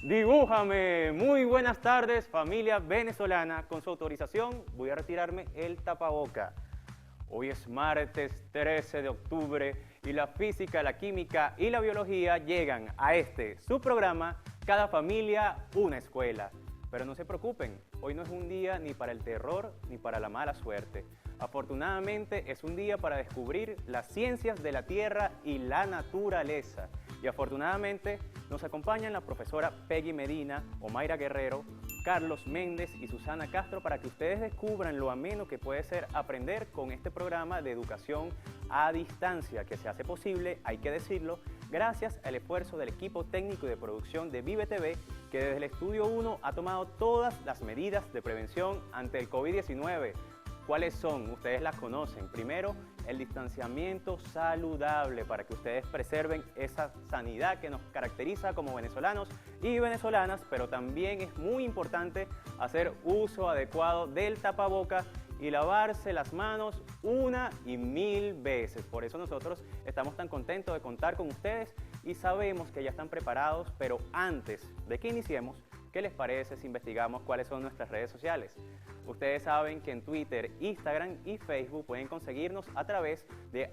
Dibújame. Muy buenas tardes, familia venezolana. Con su autorización voy a retirarme el tapaboca. Hoy es martes 13 de octubre y la física, la química y la biología llegan a su programa Cada familia, una escuela. Pero no se preocupen, hoy no es un día ni para el terror ni para la mala suerte. Afortunadamente es un día para descubrir las ciencias de la Tierra y la naturaleza. Y afortunadamente nos acompañan la profesora Peggy Medina, Omaira Guerrero, Carlos Méndez y Susana Castro para que ustedes descubran lo ameno que puede ser aprender con este programa de educación a distancia que se hace posible, hay que decirlo, gracias al esfuerzo del equipo técnico y de producción de Vive TV, que desde el Estudio 1 ha tomado todas las medidas de prevención ante el COVID-19. ¿Cuáles son? Ustedes las conocen. Primero, el distanciamiento saludable para que ustedes preserven esa sanidad que nos caracteriza como venezolanos y venezolanas, pero también es muy importante hacer uso adecuado del tapaboca y lavarse las manos 1 y 1000 veces. Por eso nosotros estamos tan contentos de contar con ustedes y sabemos que ya están preparados, pero antes de que iniciemos, ¿qué les parece si investigamos cuáles son nuestras redes sociales? Ustedes saben que en Twitter, Instagram y Facebook pueden conseguirnos a través de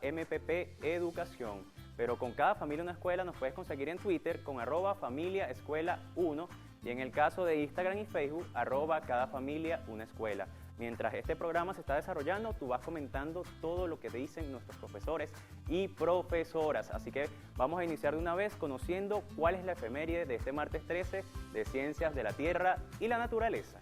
@mppeducación. Pero con Cada Familia Una Escuela nos puedes conseguir en Twitter con @familiaescuela1 y en el caso de Instagram y Facebook, @Cada Familia Una Escuela. Mientras este programa se está desarrollando, tú vas comentando todo lo que te dicen nuestros profesores y profesoras. Así que vamos a iniciar de una vez conociendo cuál es la efeméride de este martes 13 de Ciencias de la Tierra y la Naturaleza.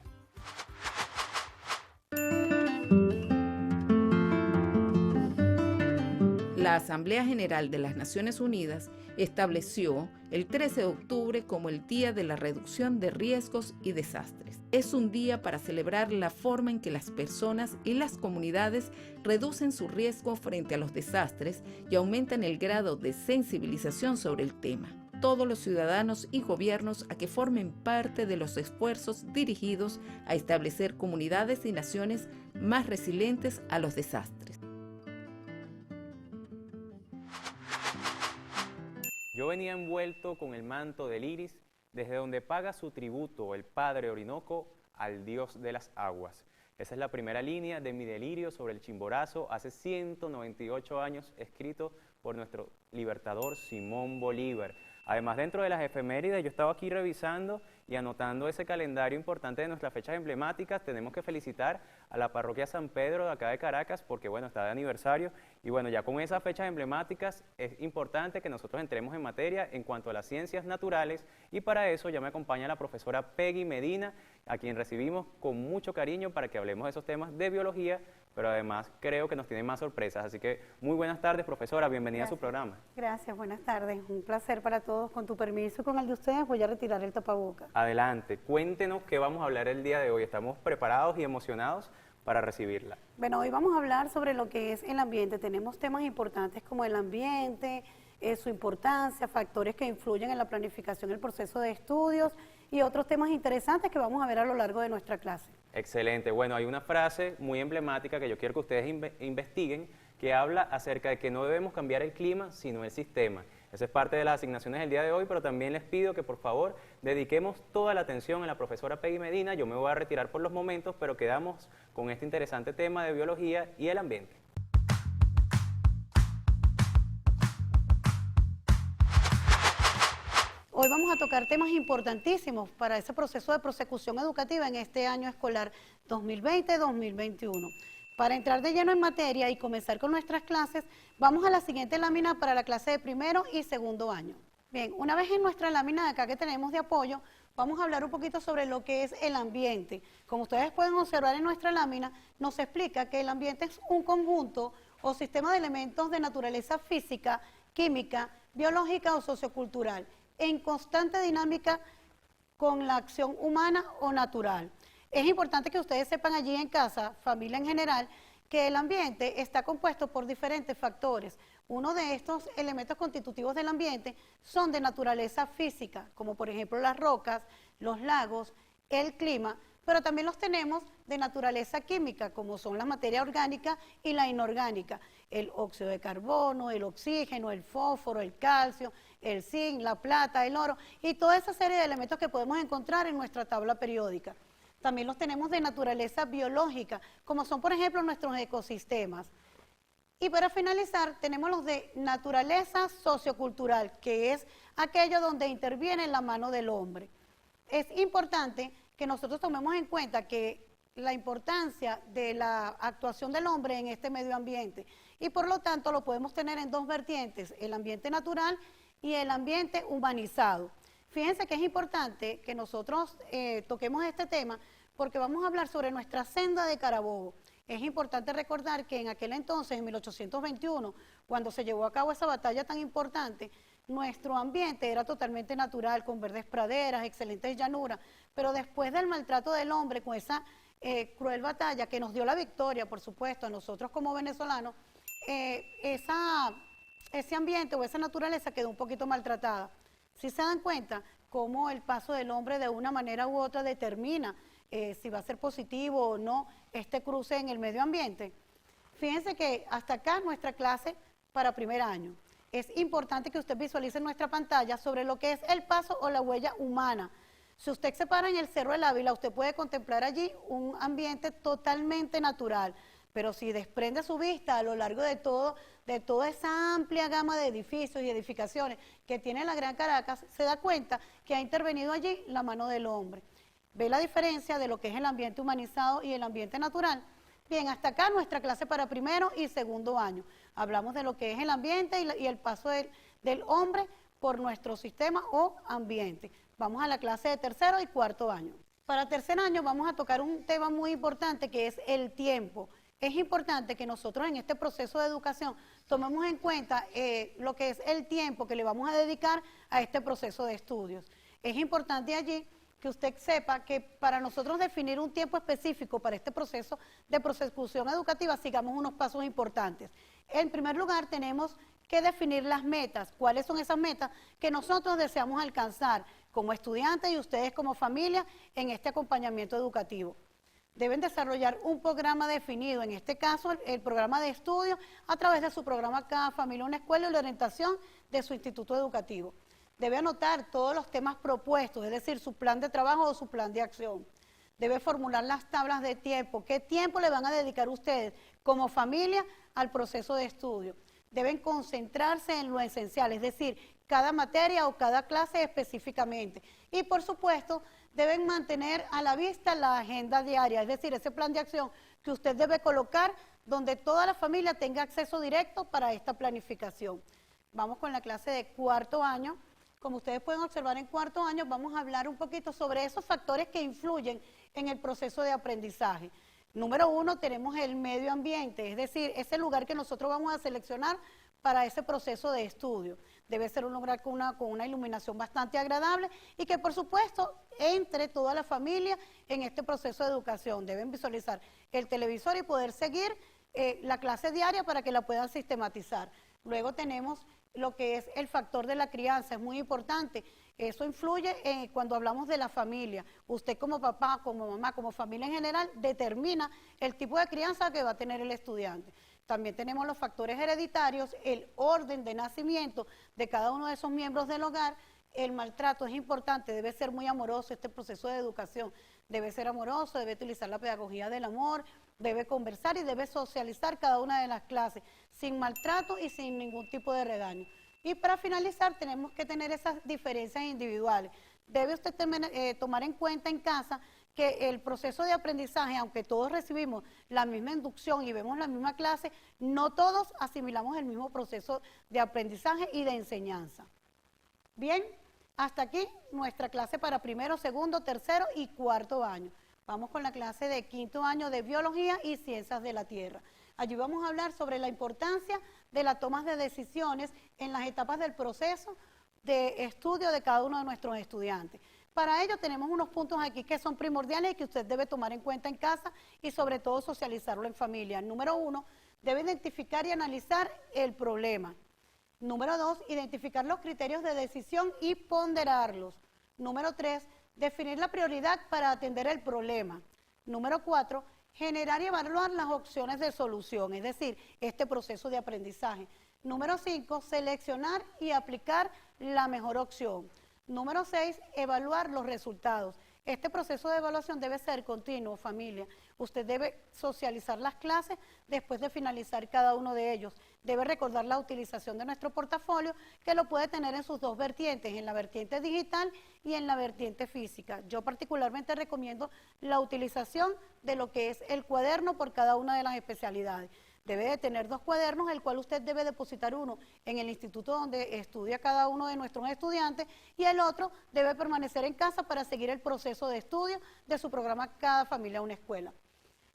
La Asamblea General de las Naciones Unidas estableció el 13 de octubre como el Día de la Reducción de Riesgos y Desastres. Es un día para celebrar la forma en que las personas y las comunidades reducen su riesgo frente a los desastres y aumentan el grado de sensibilización sobre el tema. Todos los ciudadanos y gobiernos a que formen parte de los esfuerzos dirigidos a establecer comunidades y naciones más resilientes a los desastres. Yo venía envuelto con el manto del iris, desde donde paga su tributo el Padre Orinoco al Dios de las aguas. Esa es la primera línea de mi delirio sobre el Chimborazo, hace 198 años, escrito por nuestro libertador Simón Bolívar. Además, dentro de las efemérides, yo estaba aquí revisando y anotando ese calendario importante de nuestras fechas emblemáticas. Tenemos que felicitar a la parroquia San Pedro de acá de Caracas porque, bueno, está de aniversario. Y bueno, ya con esas fechas emblemáticas es importante que nosotros entremos en materia en cuanto a las ciencias naturales. Y para eso ya me acompaña la profesora Peggy Medina, a quien recibimos con mucho cariño para que hablemos de esos temas de biología, pero además creo que nos tienen más sorpresas. Así que muy buenas tardes, profesora, bienvenida a su programa. Gracias, buenas tardes. Un placer para todos. Con tu permiso y con el de ustedes voy a retirar el tapabocas. Adelante, cuéntenos qué vamos a hablar el día de hoy. Estamos preparados y emocionados para recibirla. Bueno, hoy vamos a hablar sobre lo que es el ambiente. Tenemos temas importantes como el ambiente, su importancia, factores que influyen en la planificación del proceso de estudios y otros temas interesantes que vamos a ver a lo largo de nuestra clase. Excelente. Bueno, hay una frase muy emblemática que yo quiero que ustedes investiguen, que habla acerca de que no debemos cambiar el clima, sino el sistema. Esa es parte de las asignaciones del día de hoy, pero también les pido que por favor dediquemos toda la atención a la profesora Peggy Medina. Yo me voy a retirar por los momentos, pero quedamos con este interesante tema de biología y el ambiente. Hoy vamos a tocar temas importantísimos para ese proceso de prosecución educativa en este año escolar 2020-2021. Para entrar de lleno en materia y comenzar con nuestras clases, vamos a la siguiente lámina para la clase de primero y segundo año. Bien, una vez en nuestra lámina de acá que tenemos de apoyo, vamos a hablar un poquito sobre lo que es el ambiente. Como ustedes pueden observar en nuestra lámina, nos explica que el ambiente es un conjunto o sistema de elementos de naturaleza física, química, biológica o sociocultural, en constante dinámica con la acción humana o natural. Es importante que ustedes sepan allí en casa, familia en general, que el ambiente está compuesto por diferentes factores. Uno de estos elementos constitutivos del ambiente son de naturaleza física, como por ejemplo las rocas, los lagos, el clima, pero también los tenemos de naturaleza química, como son la materia orgánica y la inorgánica, el óxido de carbono, el oxígeno, el fósforo, el calcio, el zinc, la plata, el oro, y toda esa serie de elementos que podemos encontrar en nuestra tabla periódica. También los tenemos de naturaleza biológica, como son, por ejemplo, nuestros ecosistemas. Y para finalizar, tenemos los de naturaleza sociocultural, que es aquello donde interviene la mano del hombre. Es importante que nosotros tomemos en cuenta que la importancia de la actuación del hombre en este medio ambiente, y por lo tanto lo podemos tener en dos vertientes, el ambiente natural y el ambiente humanizado. Fíjense que es importante que nosotros toquemos este tema porque vamos a hablar sobre nuestra senda de Carabobo. Es importante recordar que en aquel entonces, en 1821, cuando se llevó a cabo esa batalla tan importante, nuestro ambiente era totalmente natural, con verdes praderas, excelentes llanuras, pero después del maltrato del hombre, con esa cruel batalla que nos dio la victoria, por supuesto, a nosotros como venezolanos, ese ambiente o esa naturaleza quedó un poquito maltratada. Si se dan cuenta cómo el paso del hombre de una manera u otra determina si va a ser positivo o no este cruce en el medio ambiente. Fíjense que hasta acá nuestra clase para primer año. Es importante que usted visualice en nuestra pantalla sobre lo que es el paso o la huella humana. Si usted se para en el Cerro del Ávila, usted puede contemplar allí un ambiente totalmente natural, pero si desprende su vista a lo largo de toda esa amplia gama de edificios y edificaciones que tiene la Gran Caracas, se da cuenta que ha intervenido allí la mano del hombre. ¿Ve la diferencia de lo que es el ambiente humanizado y el ambiente natural? Bien, hasta acá nuestra clase para primero y segundo año. Hablamos de lo que es el ambiente y el paso del hombre por nuestro sistema o ambiente. Vamos a la clase de tercero y cuarto año. Para tercer año vamos a tocar un tema muy importante que es el tiempo. Es importante que nosotros en este proceso de educación tomemos en cuenta lo que es el tiempo que le vamos a dedicar a este proceso de estudios. Es importante allí que usted sepa que para nosotros definir un tiempo específico para este proceso de prosecución educativa, sigamos unos pasos importantes. En primer lugar, tenemos que definir las metas. ¿Cuáles son esas metas que nosotros deseamos alcanzar como estudiantes y ustedes como familia en este acompañamiento educativo? Deben desarrollar un programa definido, en este caso el programa de estudio, a través de su programa Cada Familia Una Escuela y la orientación de su instituto educativo. Debe anotar todos los temas propuestos, es decir, su plan de trabajo o su plan de acción. Debe formular las tablas de tiempo. ¿Qué tiempo le van a dedicar ustedes como familia al proceso de estudio? Deben concentrarse en lo esencial, es decir, cada materia o cada clase específicamente. Y por supuesto, deben mantener a la vista la agenda diaria, es decir, ese plan de acción que usted debe colocar donde toda la familia tenga acceso directo para esta planificación. Vamos con la clase de cuarto año. Como ustedes pueden observar, en cuarto año vamos a hablar un poquito sobre esos factores que influyen en el proceso de aprendizaje. Número uno, tenemos el medio ambiente, es decir, ese lugar que nosotros vamos a seleccionar para ese proceso de estudio. Debe ser un lugar con una iluminación bastante agradable y que, por supuesto, entre toda la familia en este proceso de educación. Deben visualizar el televisor y poder seguir la clase diaria para que la puedan sistematizar. Luego tenemos lo que es el factor de la crianza, es muy importante. Eso influye cuando hablamos de la familia. Usted como papá, como mamá, como familia en general, determina el tipo de crianza que va a tener el estudiante. También tenemos los factores hereditarios, el orden de nacimiento de cada uno de esos miembros del hogar. El maltrato es importante, debe ser muy amoroso este proceso de educación. Debe ser amoroso, debe utilizar la pedagogía del amor, debe conversar y debe socializar cada una de las clases, sin maltrato y sin ningún tipo de regaño. Y para finalizar, tenemos que tener esas diferencias individuales. Debe usted tomar en cuenta en casa que el proceso de aprendizaje, aunque todos recibimos la misma inducción y vemos la misma clase, no todos asimilamos el mismo proceso de aprendizaje y de enseñanza. Bien, hasta aquí nuestra clase para primero, segundo, tercero y cuarto año. Vamos con la clase de quinto año de Biología y Ciencias de la Tierra. Allí vamos a hablar sobre la importancia de la toma de decisiones en las etapas del proceso de estudio de cada uno de nuestros estudiantes. Para ello tenemos unos puntos aquí que son primordiales y que usted debe tomar en cuenta en casa y sobre todo socializarlo en familia. Número uno, debe identificar y analizar el problema. Número dos, identificar los criterios de decisión y ponderarlos. Número tres, Definir la prioridad para atender el problema. Número 4, generar y evaluar las opciones de solución, es decir, este proceso de aprendizaje. Número 5, seleccionar y aplicar la mejor opción. Número 6, evaluar los resultados. Este proceso de evaluación debe ser continuo, familia. Usted debe socializar las clases después de finalizar cada uno de ellos. Debe recordar la utilización de nuestro portafolio, que lo puede tener en sus dos vertientes, en la vertiente digital y en la vertiente física. Yo particularmente recomiendo la utilización de lo que es el cuaderno por cada una de las especialidades. Debe de tener 2 cuadernos, el cual usted debe depositar uno en el instituto donde estudia cada uno de nuestros estudiantes y el otro debe permanecer en casa para seguir el proceso de estudio de su programa Cada Familia Una Escuela.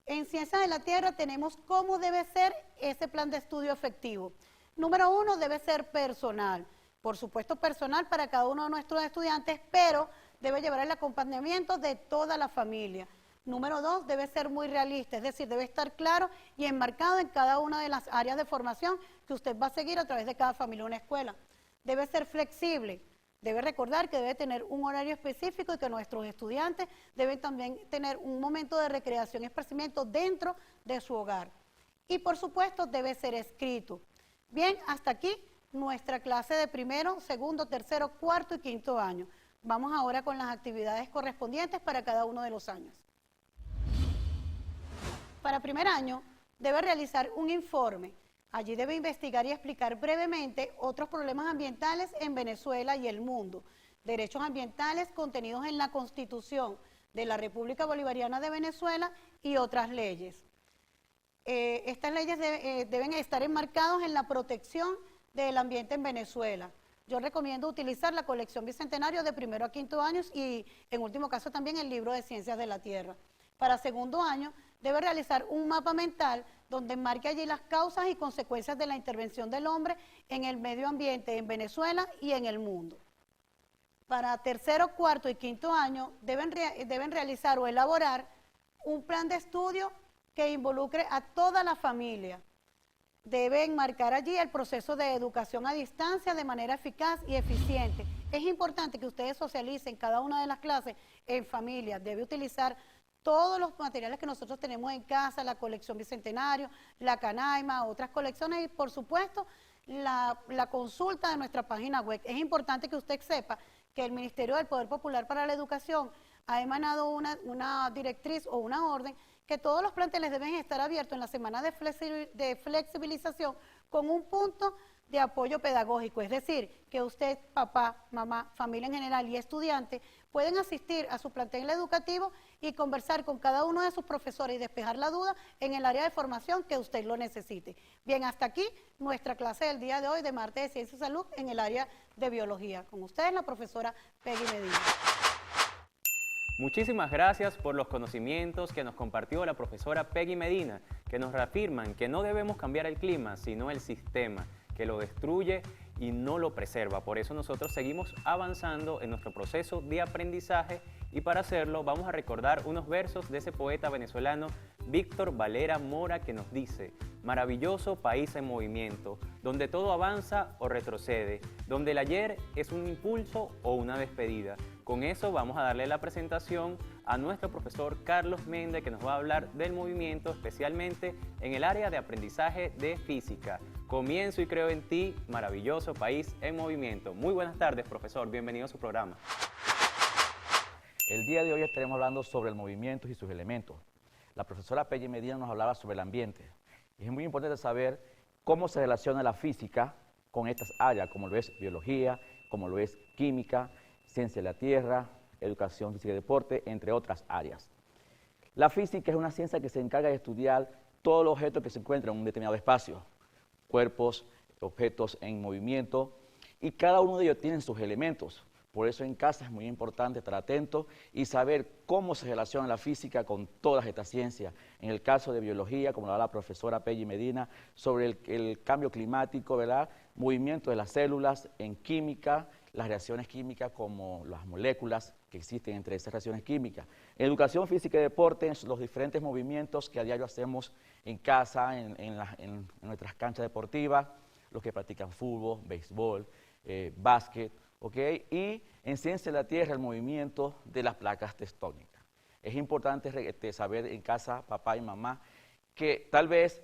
En Ciencias de la Tierra tenemos cómo debe ser ese plan de estudio efectivo. Número 1, debe ser personal. Por supuesto, personal para cada uno de nuestros estudiantes, pero debe llevar el acompañamiento de toda la familia. Número 2, debe ser muy realista, es decir, debe estar claro y enmarcado en cada una de las áreas de formación que usted va a seguir a través de Cada Familia Una Escuela. Debe ser flexible, debe recordar que debe tener un horario específico y que nuestros estudiantes deben también tener un momento de recreación y esparcimiento dentro de su hogar. Y por supuesto, debe ser escrito. Bien, hasta aquí nuestra clase de primero, segundo, tercero, cuarto y quinto año. Vamos ahora con las actividades correspondientes para cada uno de los años. Para primer año, debe realizar un informe. Allí debe investigar y explicar brevemente otros problemas ambientales en Venezuela y el mundo, derechos ambientales contenidos en la Constitución de la República Bolivariana de Venezuela y otras leyes. Estas leyes deben estar enmarcadas en la protección del ambiente en Venezuela. Yo recomiendo utilizar la colección Bicentenario de primero a quinto años y en último caso también el libro de Ciencias de la Tierra. Para segundo año, debe realizar un mapa mental donde enmarque allí las causas y consecuencias de la intervención del hombre en el medio ambiente en Venezuela y en el mundo. Para tercero, cuarto y quinto año deben realizar o elaborar un plan de estudio que involucre a toda la familia. Deben marcar allí el proceso de educación a distancia de manera eficaz y eficiente. Es importante que ustedes socialicen cada una de las clases en familia. Debe utilizar todos los materiales que nosotros tenemos en casa, la colección Bicentenario, la Canaima, otras colecciones y por supuesto la consulta de nuestra página web. Es importante que usted sepa que el Ministerio del Poder Popular para la Educación ha emanado una directriz o una orden que todos los planteles deben estar abiertos en la semana de flexibilización con un punto de apoyo pedagógico, es decir, que usted, papá, mamá, familia en general y estudiante pueden asistir a su plantel educativo y conversar con cada uno de sus profesores y despejar la duda en el área de formación que usted lo necesite. Bien, hasta aquí nuestra clase del día de hoy de martes de Ciencia y Salud en el área de Biología. Con ustedes la profesora Peggy Medina. Muchísimas gracias por los conocimientos que nos compartió la profesora Peggy Medina, que nos reafirman que no debemos cambiar el clima, sino el sistema, que lo destruye y no lo preserva. Por eso nosotros seguimos avanzando en nuestro proceso de aprendizaje y para hacerlo vamos a recordar unos versos de ese poeta venezolano Víctor Valera Mora que nos dice: maravilloso país en movimiento, donde todo avanza o retrocede, donde el ayer es un impulso o una despedida. Con eso vamos a darle la presentación a nuestro profesor Carlos Méndez, que nos va a hablar del movimiento, especialmente en el área de aprendizaje de física. Comienzo y creo en ti, maravilloso país en movimiento. Muy buenas tardes, profesor. Bienvenido a su programa. El día de hoy estaremos hablando sobre el movimiento y sus elementos. La profesora Peggy Medina nos hablaba sobre el ambiente. Y es muy importante saber cómo se relaciona la física con estas áreas, como lo es biología, como lo es química, ciencia de la tierra, educación física y deporte, entre otras áreas. La física es una ciencia que se encarga de estudiar todos los objetos que se encuentran en un determinado espacio, cuerpos, objetos en movimiento, y cada uno de ellos tiene sus elementos. Por eso en casa es muy importante estar atento y saber cómo se relaciona la física con todas estas ciencias. En el caso de biología, como lo habla la profesora Peggy Medina, sobre el cambio climático, ¿verdad? Movimiento de las células, en química, las reacciones químicas como las moléculas que existen entre esas reacciones químicas. En educación física y deporte, los diferentes movimientos que a diario hacemos en casa, en nuestras canchas deportivas, los que practican fútbol, béisbol, básquet, ¿ok? Y en ciencia de la Tierra, el movimiento de las placas tectónicas. Es importante saber en casa, papá y mamá, que tal vez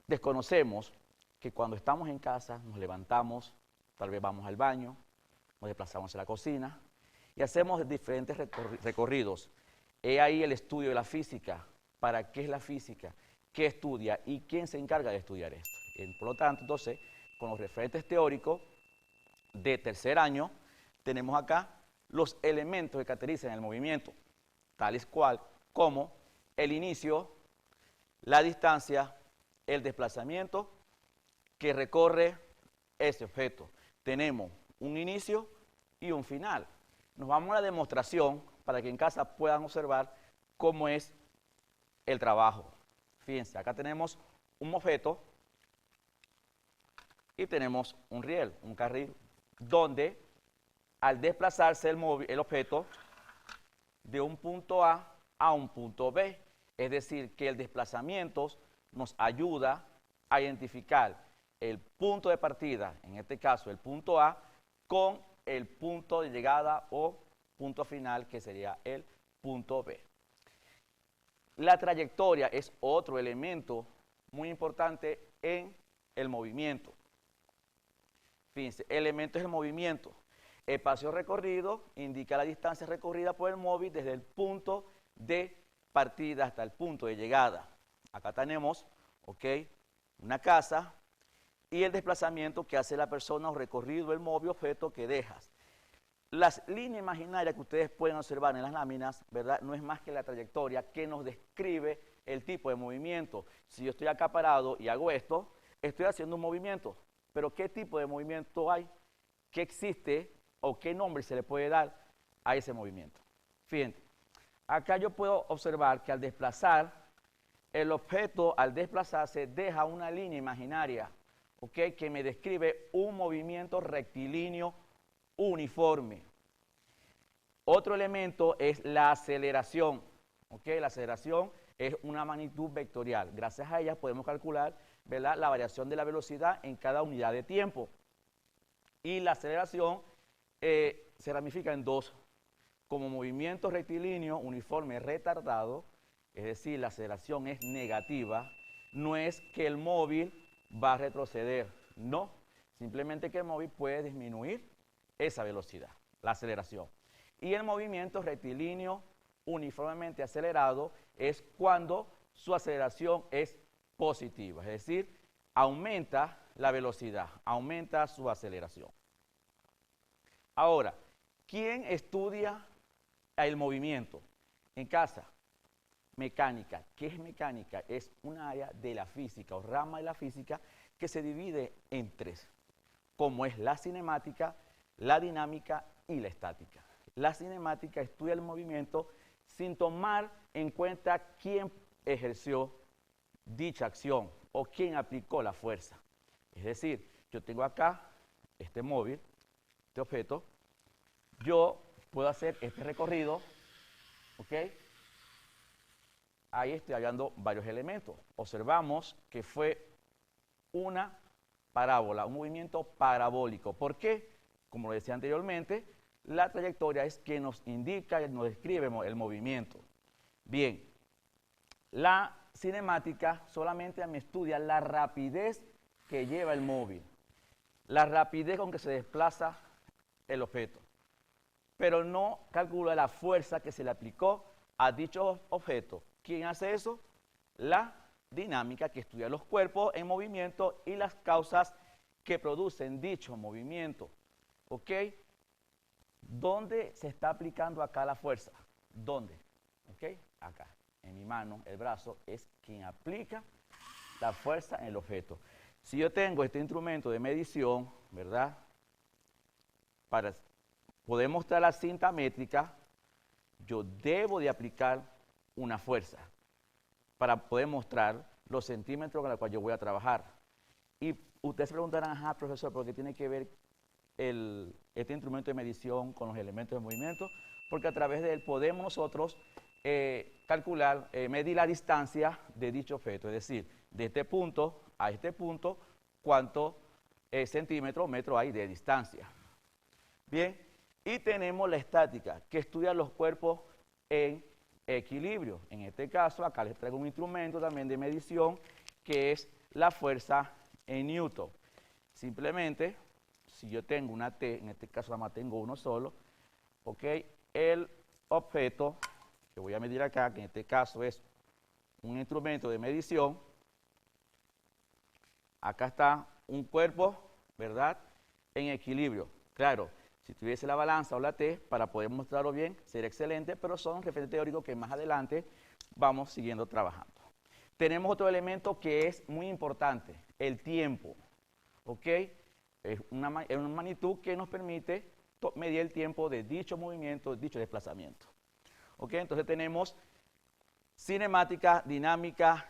desconocemos que cuando estamos en casa nos levantamos, tal vez vamos al baño, nos desplazamos a la cocina y hacemos diferentes recorridos. He ahí el estudio de la física. ¿Para qué es la física? ¿Qué estudia? ¿Y quién se encarga de estudiar esto? Por lo tanto, entonces, con los referentes teóricos de tercer año, tenemos acá los elementos que caracterizan el movimiento, tales cual como el inicio, la distancia, el desplazamiento que recorre ese objeto. Tenemos un inicio y un final. Nos vamos a la demostración para que en casa puedan observar cómo es el trabajo. Fíjense, acá tenemos un objeto y tenemos un riel, un carril, donde al desplazarse el objeto de un punto A un punto B, es decir, que el desplazamiento nos ayuda a identificar el punto de partida, en este caso el punto A, con el punto de llegada o punto final, que sería el punto B. La trayectoria es otro elemento muy importante en el movimiento. Fíjense, el elemento es el movimiento. El espacio recorrido indica la distancia recorrida por el móvil desde el punto de partida hasta el punto de llegada. Acá tenemos, ¿ok?, una casa y el desplazamiento que hace la persona o recorrido del móvil objeto que dejas. Las líneas imaginarias que ustedes pueden observar en las láminas, ¿verdad?, no es más que la trayectoria que nos describe el tipo de movimiento. Si yo estoy acá parado y hago esto, estoy haciendo un movimiento. Pero ¿qué tipo de movimiento hay? ¿Qué existe o qué nombre se le puede dar a ese movimiento? Fíjense, acá yo puedo observar que al desplazar, el objeto al desplazarse deja una línea imaginaria, ¿ok?, que me describe un movimiento rectilíneo uniforme. Otro elemento es la aceleración, ¿ok? La aceleración es una magnitud vectorial. Gracias a ella podemos calcular, ¿verdad?, la variación de la velocidad en cada unidad de tiempo. Y la aceleración se ramifica en dos, como movimiento rectilíneo uniforme retardado, es decir, la aceleración es negativa, no es que el móvil va a retroceder, no, simplemente que el móvil puede disminuir esa velocidad, la aceleración. Y el movimiento rectilíneo uniformemente acelerado es cuando su aceleración es positiva, es decir, aumenta la velocidad, aumenta su aceleración. Ahora, ¿quién estudia el movimiento? En casa, mecánica. ¿Qué es mecánica? Es un área de la física o rama de la física que se divide en tres, como es la cinemática, la dinámica y la estática. La cinemática estudia el movimiento sin tomar en cuenta quién ejerció dicha acción o quién aplicó la fuerza. Es decir, yo tengo acá este móvil, este objeto, yo puedo hacer este recorrido, ¿ok? Ahí estoy hallando varios elementos. Observamos que fue una parábola, un movimiento parabólico. ¿Por qué? Como lo decía anteriormente, la trayectoria es que nos indica y nos describe el movimiento. Bien, la cinemática solamente me estudia la rapidez que lleva el móvil, la rapidez con que se desplaza el objeto, pero no calcula la fuerza que se le aplicó a dicho objeto. ¿Quién hace eso? La dinámica, que estudia los cuerpos en movimiento y las causas que producen dicho movimiento. ¿Ok? ¿Dónde se está aplicando acá la fuerza? ¿Dónde? ¿Ok? Acá, en mi mano, el brazo es quien aplica la fuerza en el objeto. Si yo tengo este instrumento de medición, ¿verdad?, para poder mostrar la cinta métrica, yo debo de aplicar una fuerza para poder mostrar los centímetros con los cuales yo voy a trabajar. Y ustedes se preguntarán, ajá, profesor, ¿por qué tiene que ver este instrumento de medición con los elementos de movimiento? Porque a través de él podemos nosotros calcular, medir la distancia de dicho objeto, es decir, de este punto a este punto, cuánto centímetro o metro hay de distancia. Bien, Y tenemos la estática, que estudia los cuerpos en equilibrio. En este caso, acá les traigo un instrumento también de medición, que es la fuerza en Newton. Simplemente, si yo tengo una T, en este caso nada más tengo uno solo, ¿ok? El objeto que voy a medir acá, que en este caso es un instrumento de medición, acá está un cuerpo, ¿verdad?, en equilibrio. Claro, si tuviese la balanza o la T, para poder mostrarlo bien, sería excelente, pero son referentes teóricos que más adelante vamos siguiendo trabajando. Tenemos otro elemento que es muy importante, el tiempo, ¿ok? Es una magnitud que nos permite medir el tiempo de dicho movimiento, dicho desplazamiento. ¿Ok? Entonces tenemos cinemática, dinámica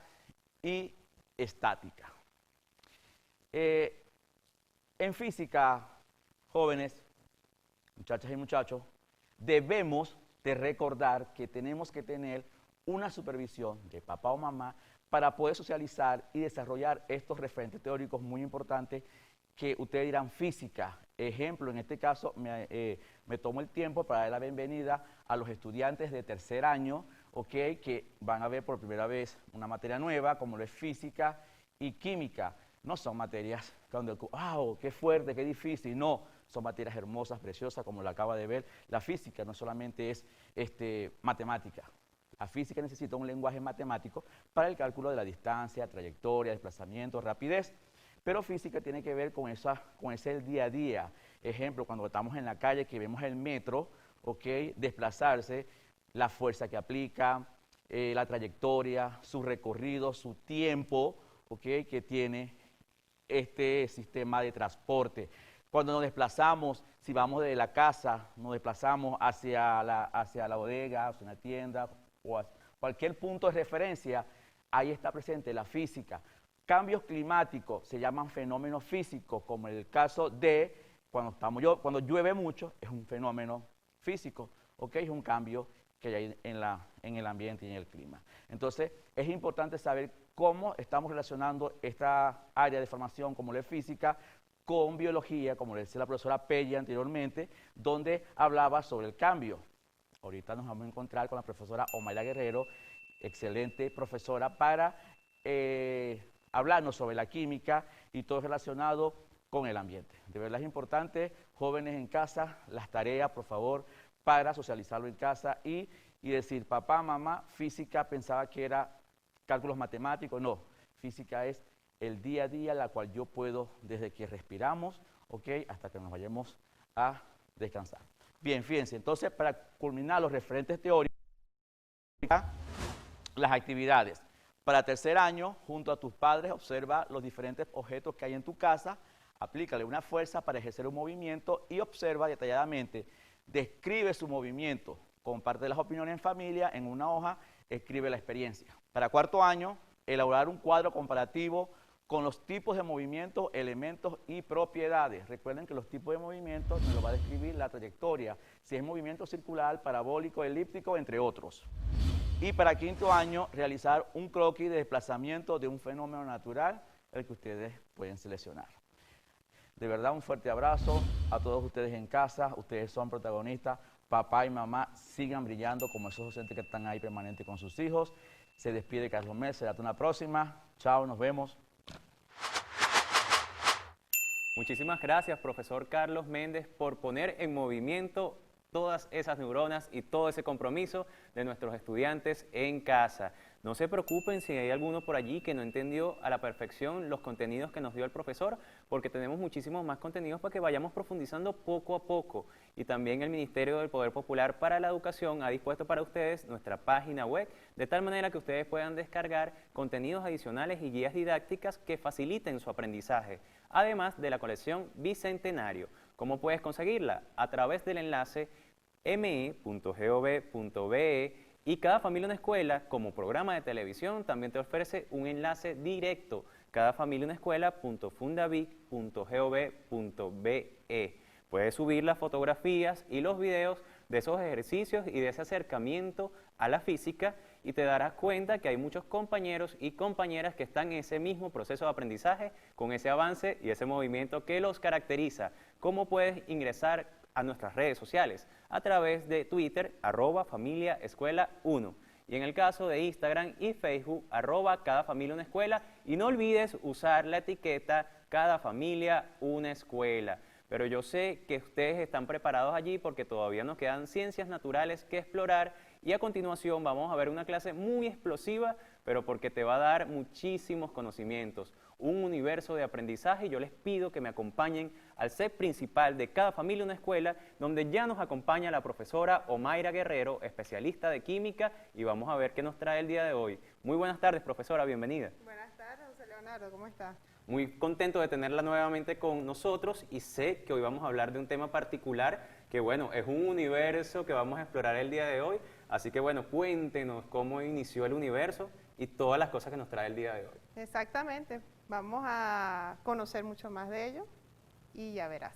y estática. En física, jóvenes, muchachas y muchachos, debemos de recordar que tenemos que tener una supervisión de papá o mamá para poder socializar y desarrollar estos referentes teóricos muy importantes que ustedes dirán física. Ejemplo, en este caso me tomo el tiempo para dar la bienvenida a los estudiantes de tercer año, ¿okay?, que van a ver por primera vez una materia nueva como lo es física y química. No son materias cuando, wow, qué fuerte, qué difícil, no, son materias hermosas, preciosas, como lo acaba de ver. La física no solamente es matemática. La física necesita un lenguaje matemático para el cálculo de la distancia, trayectoria, desplazamiento, rapidez. Pero física tiene que ver con ese día a día. Ejemplo, cuando estamos en la calle que vemos el metro, ¿okay?, desplazarse, la fuerza que aplica, la trayectoria, su recorrido, su tiempo, ¿okay?, que tiene este sistema de transporte. Cuando nos desplazamos, si vamos de la casa, nos desplazamos hacia la bodega, hacia una tienda o a cualquier punto de referencia, ahí está presente la física. Cambios climáticos se llaman fenómenos físicos, como en el caso de cuando llueve mucho, es un fenómeno físico, ¿ok? Es un cambio que hay en el ambiente y en el clima. Entonces, es importante saber cómo estamos relacionando esta área de formación, como la física, con biología, como le decía la profesora Pella anteriormente, donde hablaba sobre el cambio. Ahorita nos vamos a encontrar con la profesora Omaira Guerrero, excelente profesora, para hablarnos sobre la química y todo relacionado con el ambiente. De verdad es importante, jóvenes en casa, las tareas, por favor, para socializarlo en casa y decir, papá, mamá, física pensaba que era cálculos matemáticos. No, física es el día a día, la cual yo puedo, desde que respiramos, ¿ok?, hasta que nos vayamos a descansar. Bien, fíjense, entonces, para culminar los referentes teóricos, las actividades. Para tercer año, junto a tus padres, observa los diferentes objetos que hay en tu casa, aplícale una fuerza para ejercer un movimiento y observa detalladamente. Describe su movimiento, comparte las opiniones en familia, en una hoja, escribe la experiencia. Para cuarto año, elaborar un cuadro comparativo con los tipos de movimientos, elementos y propiedades. Recuerden que los tipos de movimientos nos lo va a describir la trayectoria, si es movimiento circular, parabólico, elíptico, entre otros. Y para quinto año, realizar un croquis de desplazamiento de un fenómeno natural, el que ustedes pueden seleccionar. De verdad, un fuerte abrazo a todos ustedes en casa, ustedes son protagonistas, papá y mamá sigan brillando como esos docentes que están ahí permanentes con sus hijos. Se despide Carlos Mel, será hasta una próxima, chao, nos vemos. Muchísimas gracias, profesor Carlos Méndez, por poner en movimiento todas esas neuronas y todo ese compromiso de nuestros estudiantes en casa. No se preocupen si hay alguno por allí que no entendió a la perfección los contenidos que nos dio el profesor, porque tenemos muchísimos más contenidos para que vayamos profundizando poco a poco. Y también el Ministerio del Poder Popular para la Educación ha dispuesto para ustedes nuestra página web, de tal manera que ustedes puedan descargar contenidos adicionales y guías didácticas que faciliten su aprendizaje, además de la colección Bicentenario. ¿Cómo puedes conseguirla? A través del enlace me.gov.be, y Cada Familia Una Escuela, como programa de televisión, también te ofrece un enlace directo, cadafamiliaunaescuela.fundavi.gov.be. Puedes subir las fotografías y los videos de esos ejercicios y de ese acercamiento a la física, y te darás cuenta que hay muchos compañeros y compañeras que están en ese mismo proceso de aprendizaje, con ese avance y ese movimiento que los caracteriza. ¿Cómo puedes ingresar a nuestras redes sociales a través de Twitter, @familiaescuela1. Y en el caso de Instagram y Facebook, @cada familia una escuela. Y no olvides usar la etiqueta cada familia una escuela. Pero yo sé que ustedes están preparados allí porque todavía nos quedan ciencias naturales que explorar. Y a continuación vamos a ver una clase muy explosiva, pero porque te va a dar muchísimos conocimientos, un universo de aprendizaje. Y yo les pido que me acompañen al set principal de Cada Familia una Escuela, donde ya nos acompaña la profesora Omaira Guerrero, especialista de química, y vamos a ver qué nos trae el día de hoy. Muy buenas tardes, profesora, bienvenida. Buenas tardes, José Leonardo, ¿cómo está? Muy contento de tenerla nuevamente con nosotros, y sé que hoy vamos a hablar de un tema particular que, bueno, es un universo que vamos a explorar el día de hoy. Así que, bueno, cuéntenos cómo inició el universo y todas las cosas que nos trae el día de hoy. Exactamente, vamos a conocer mucho más de ello y ya verás.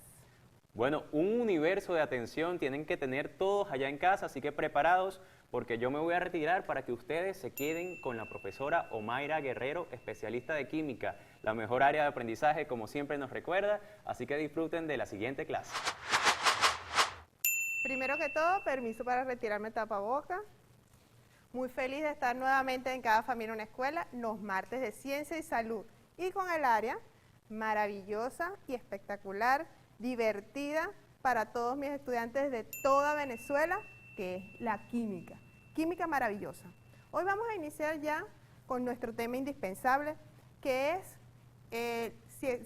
Bueno, un universo de atención tienen que tener todos allá en casa, así que preparados, porque yo me voy a retirar para que ustedes se queden con la profesora Omaira Guerrero, especialista de química, la mejor área de aprendizaje, como siempre nos recuerda, así que disfruten de la siguiente clase. Primero que todo, permiso para retirarme el tapaboca. Muy feliz de estar nuevamente en Cada Familia una Escuela, los martes de Ciencia y Salud, y con el área maravillosa y espectacular, divertida para todos mis estudiantes de toda Venezuela, que es la química. Química maravillosa. Hoy vamos a iniciar ya con nuestro tema indispensable, que es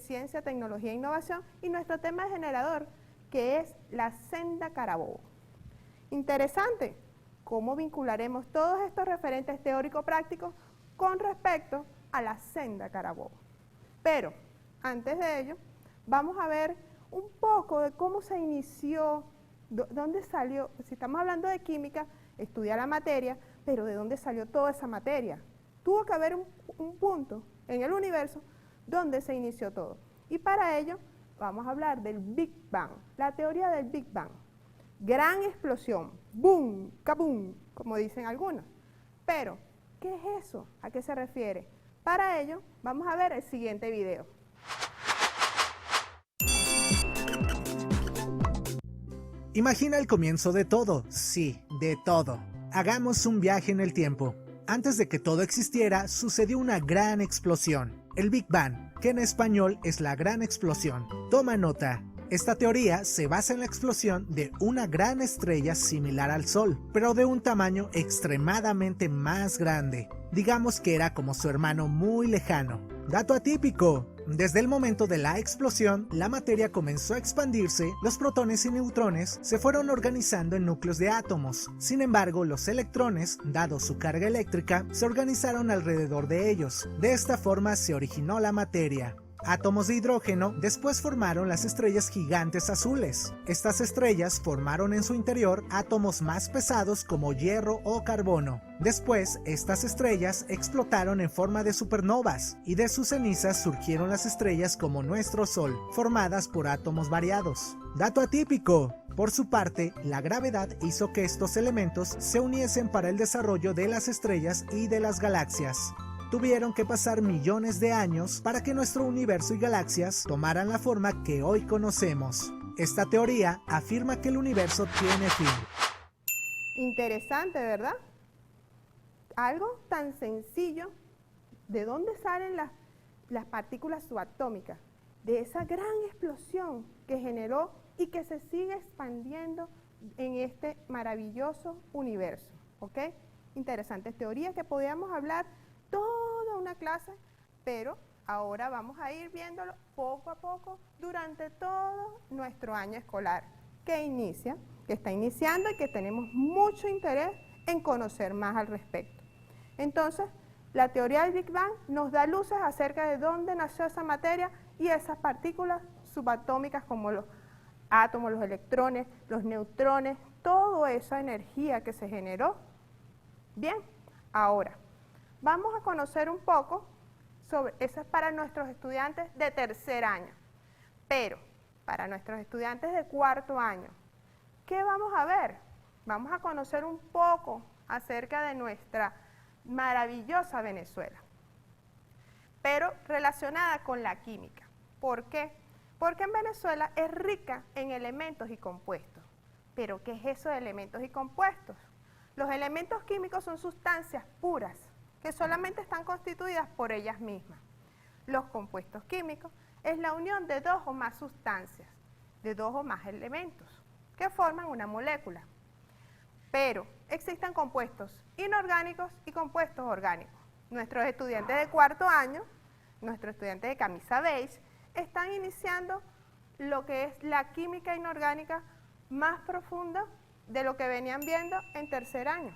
ciencia, tecnología e innovación, y nuestro tema generador, que es la senda Carabobo. Interesante, cómo vincularemos todos estos referentes teórico-prácticos con respecto a la senda Carabobo. Pero, antes de ello, vamos a ver un poco de cómo se inició, dónde salió. Si estamos hablando de química, estudia la materia, pero ¿de dónde salió toda esa materia? Tuvo que haber un punto en el universo donde se inició todo. Y para ello, vamos a hablar del Big Bang, la teoría del Big Bang. Gran explosión, boom, kaboom, como dicen algunos. Pero, ¿qué es eso? ¿A qué se refiere? Para ello, vamos a ver el siguiente video. Imagina el comienzo de todo, sí, de todo. Hagamos un viaje en el tiempo. Antes de que todo existiera, sucedió una gran explosión, el Big Bang, que en español es la gran explosión. Toma nota. Esta teoría se basa en la explosión de una gran estrella similar al Sol, pero de un tamaño extremadamente más grande. Digamos que era como su hermano muy lejano. Dato atípico. Desde el momento de la explosión, la materia comenzó a expandirse, los protones y neutrones se fueron organizando en núcleos de átomos. Sin embargo, los electrones, dado su carga eléctrica, se organizaron alrededor de ellos. De esta forma se originó la materia. Átomos de hidrógeno después formaron las estrellas gigantes azules. Estas estrellas formaron en su interior átomos más pesados como hierro o carbono. Después, estas estrellas explotaron en forma de supernovas, y de sus cenizas surgieron las estrellas como nuestro Sol, formadas por átomos variados. Dato atípico. Por su parte, la gravedad hizo que estos elementos se uniesen para el desarrollo de las estrellas y de las galaxias. Tuvieron que pasar millones de años para que nuestro universo y galaxias tomaran la forma que hoy conocemos. Esta teoría afirma que el universo tiene fin. Interesante, ¿verdad? Algo tan sencillo. ¿De dónde salen las partículas subatómicas? De esa gran explosión que generó y que se sigue expandiendo en este maravilloso universo. ¿Ok? Interesantes teorías que podíamos hablar toda una clase, pero ahora vamos a ir viéndolo poco a poco durante todo nuestro año escolar que está iniciando y que tenemos mucho interés en conocer más al respecto. Entonces, la teoría del Big Bang nos da luces acerca de dónde nació esa materia y esas partículas subatómicas como los átomos, los electrones, los neutrones, toda esa energía que se generó. Bien, ahora vamos a conocer un poco sobre, eso es para nuestros estudiantes de tercer año, pero para nuestros estudiantes de cuarto año, ¿qué vamos a ver? Vamos a conocer un poco acerca de nuestra maravillosa Venezuela, pero relacionada con la química. ¿Por qué? Porque en Venezuela es rica en elementos y compuestos. ¿Pero qué es eso de elementos y compuestos? Los elementos químicos son sustancias puras que solamente están constituidas por ellas mismas. Los compuestos químicos es la unión de dos o más sustancias, de dos o más elementos, que forman una molécula. Pero existen compuestos inorgánicos y compuestos orgánicos. Nuestros estudiantes de cuarto año, nuestros estudiantes de camisa beige, están iniciando lo que es la química inorgánica más profunda de lo que venían viendo en tercer año.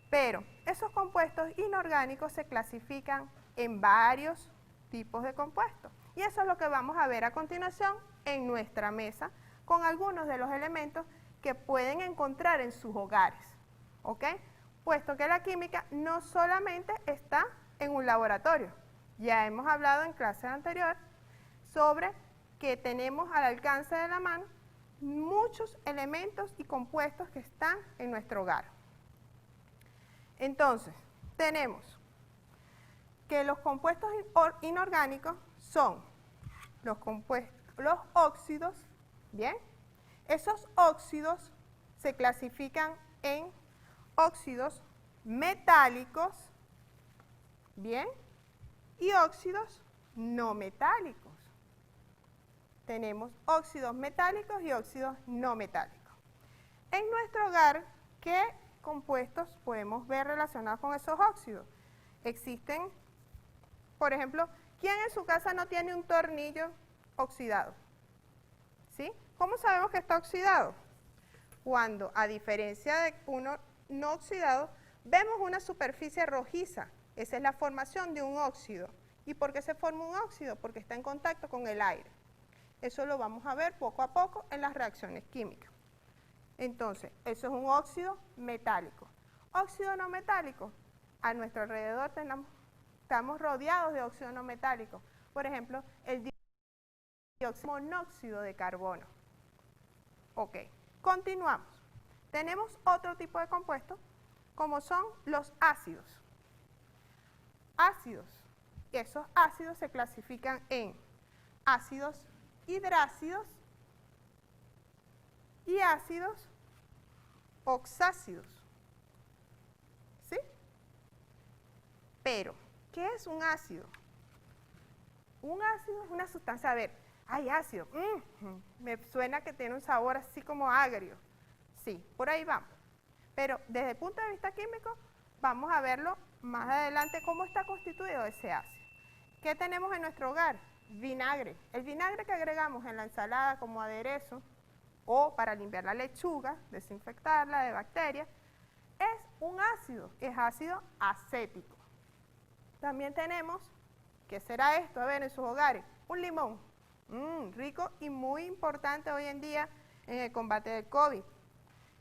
Pero esos compuestos inorgánicos se clasifican en varios tipos de compuestos. Y eso es lo que vamos a ver a continuación en nuestra mesa con algunos de los elementos que pueden encontrar en sus hogares, ¿ok? Puesto que la química no solamente está en un laboratorio. Ya hemos hablado en clases anteriores sobre que tenemos al alcance de la mano muchos elementos y compuestos que están en nuestro hogar. Entonces, tenemos que los compuestos inorgánicos son los óxidos, ¿bien? Esos óxidos se clasifican en óxidos metálicos, ¿bien? Y óxidos no metálicos. Tenemos óxidos metálicos y óxidos no metálicos. En nuestro hogar, ¿qué compuestos podemos ver relacionados con esos óxidos? Existen, por ejemplo, ¿quién en su casa no tiene un tornillo oxidado? ¿Sí? ¿Cómo sabemos que está oxidado? Cuando, a diferencia de uno no oxidado, vemos una superficie rojiza. Esa es la formación de un óxido. ¿Y por qué se forma un óxido? Porque está en contacto con el aire. Eso lo vamos a ver poco a poco en las reacciones químicas. Entonces, eso es un óxido metálico. Óxido no metálico, a nuestro alrededor estamos rodeados de óxido no metálico. Por ejemplo, el monóxido de carbono. Ok, continuamos. Tenemos otro tipo de compuestos, como son los ácidos. Ácidos. Esos ácidos se clasifican en ácidos hidrácidos y ácidos oxácidos. ¿Sí? Pero, ¿qué es un ácido? Un ácido es una sustancia, a ver, hay ácido, me suena que tiene un sabor así como agrio. Sí, por ahí vamos. Pero desde el punto de vista químico, vamos a verlo más adelante cómo está constituido ese ácido. ¿Qué tenemos en nuestro hogar? Vinagre. El vinagre que agregamos en la ensalada como aderezo o para limpiar la lechuga, desinfectarla de bacterias, es un ácido, es ácido acético. También tenemos, ¿qué será esto? A ver, en sus hogares, un limón. Rico y muy importante hoy en día en el combate del COVID.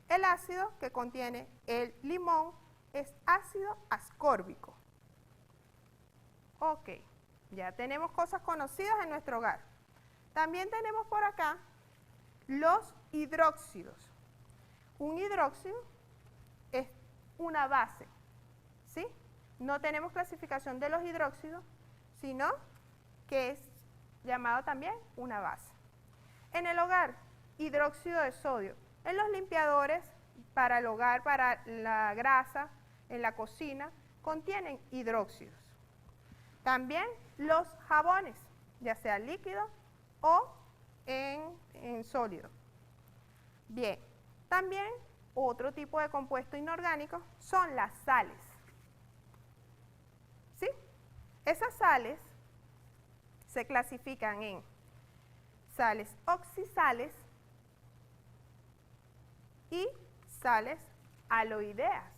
El ácido que contiene el limón es ácido ascórbico. Ok, ya tenemos cosas conocidas en nuestro hogar. También tenemos por acá los hidróxidos. Un hidróxido es una base, ¿sí? No tenemos clasificación de los hidróxidos, sino que es llamado también una base. En el hogar, hidróxido de sodio. En los limpiadores para el hogar, para la grasa, en la cocina, contienen hidróxidos. También los jabones, ya sea líquido o en sólido. Bien, también otro tipo de compuesto inorgánico son las sales. ¿Sí? Esas sales se clasifican en sales oxisales y sales aloideas.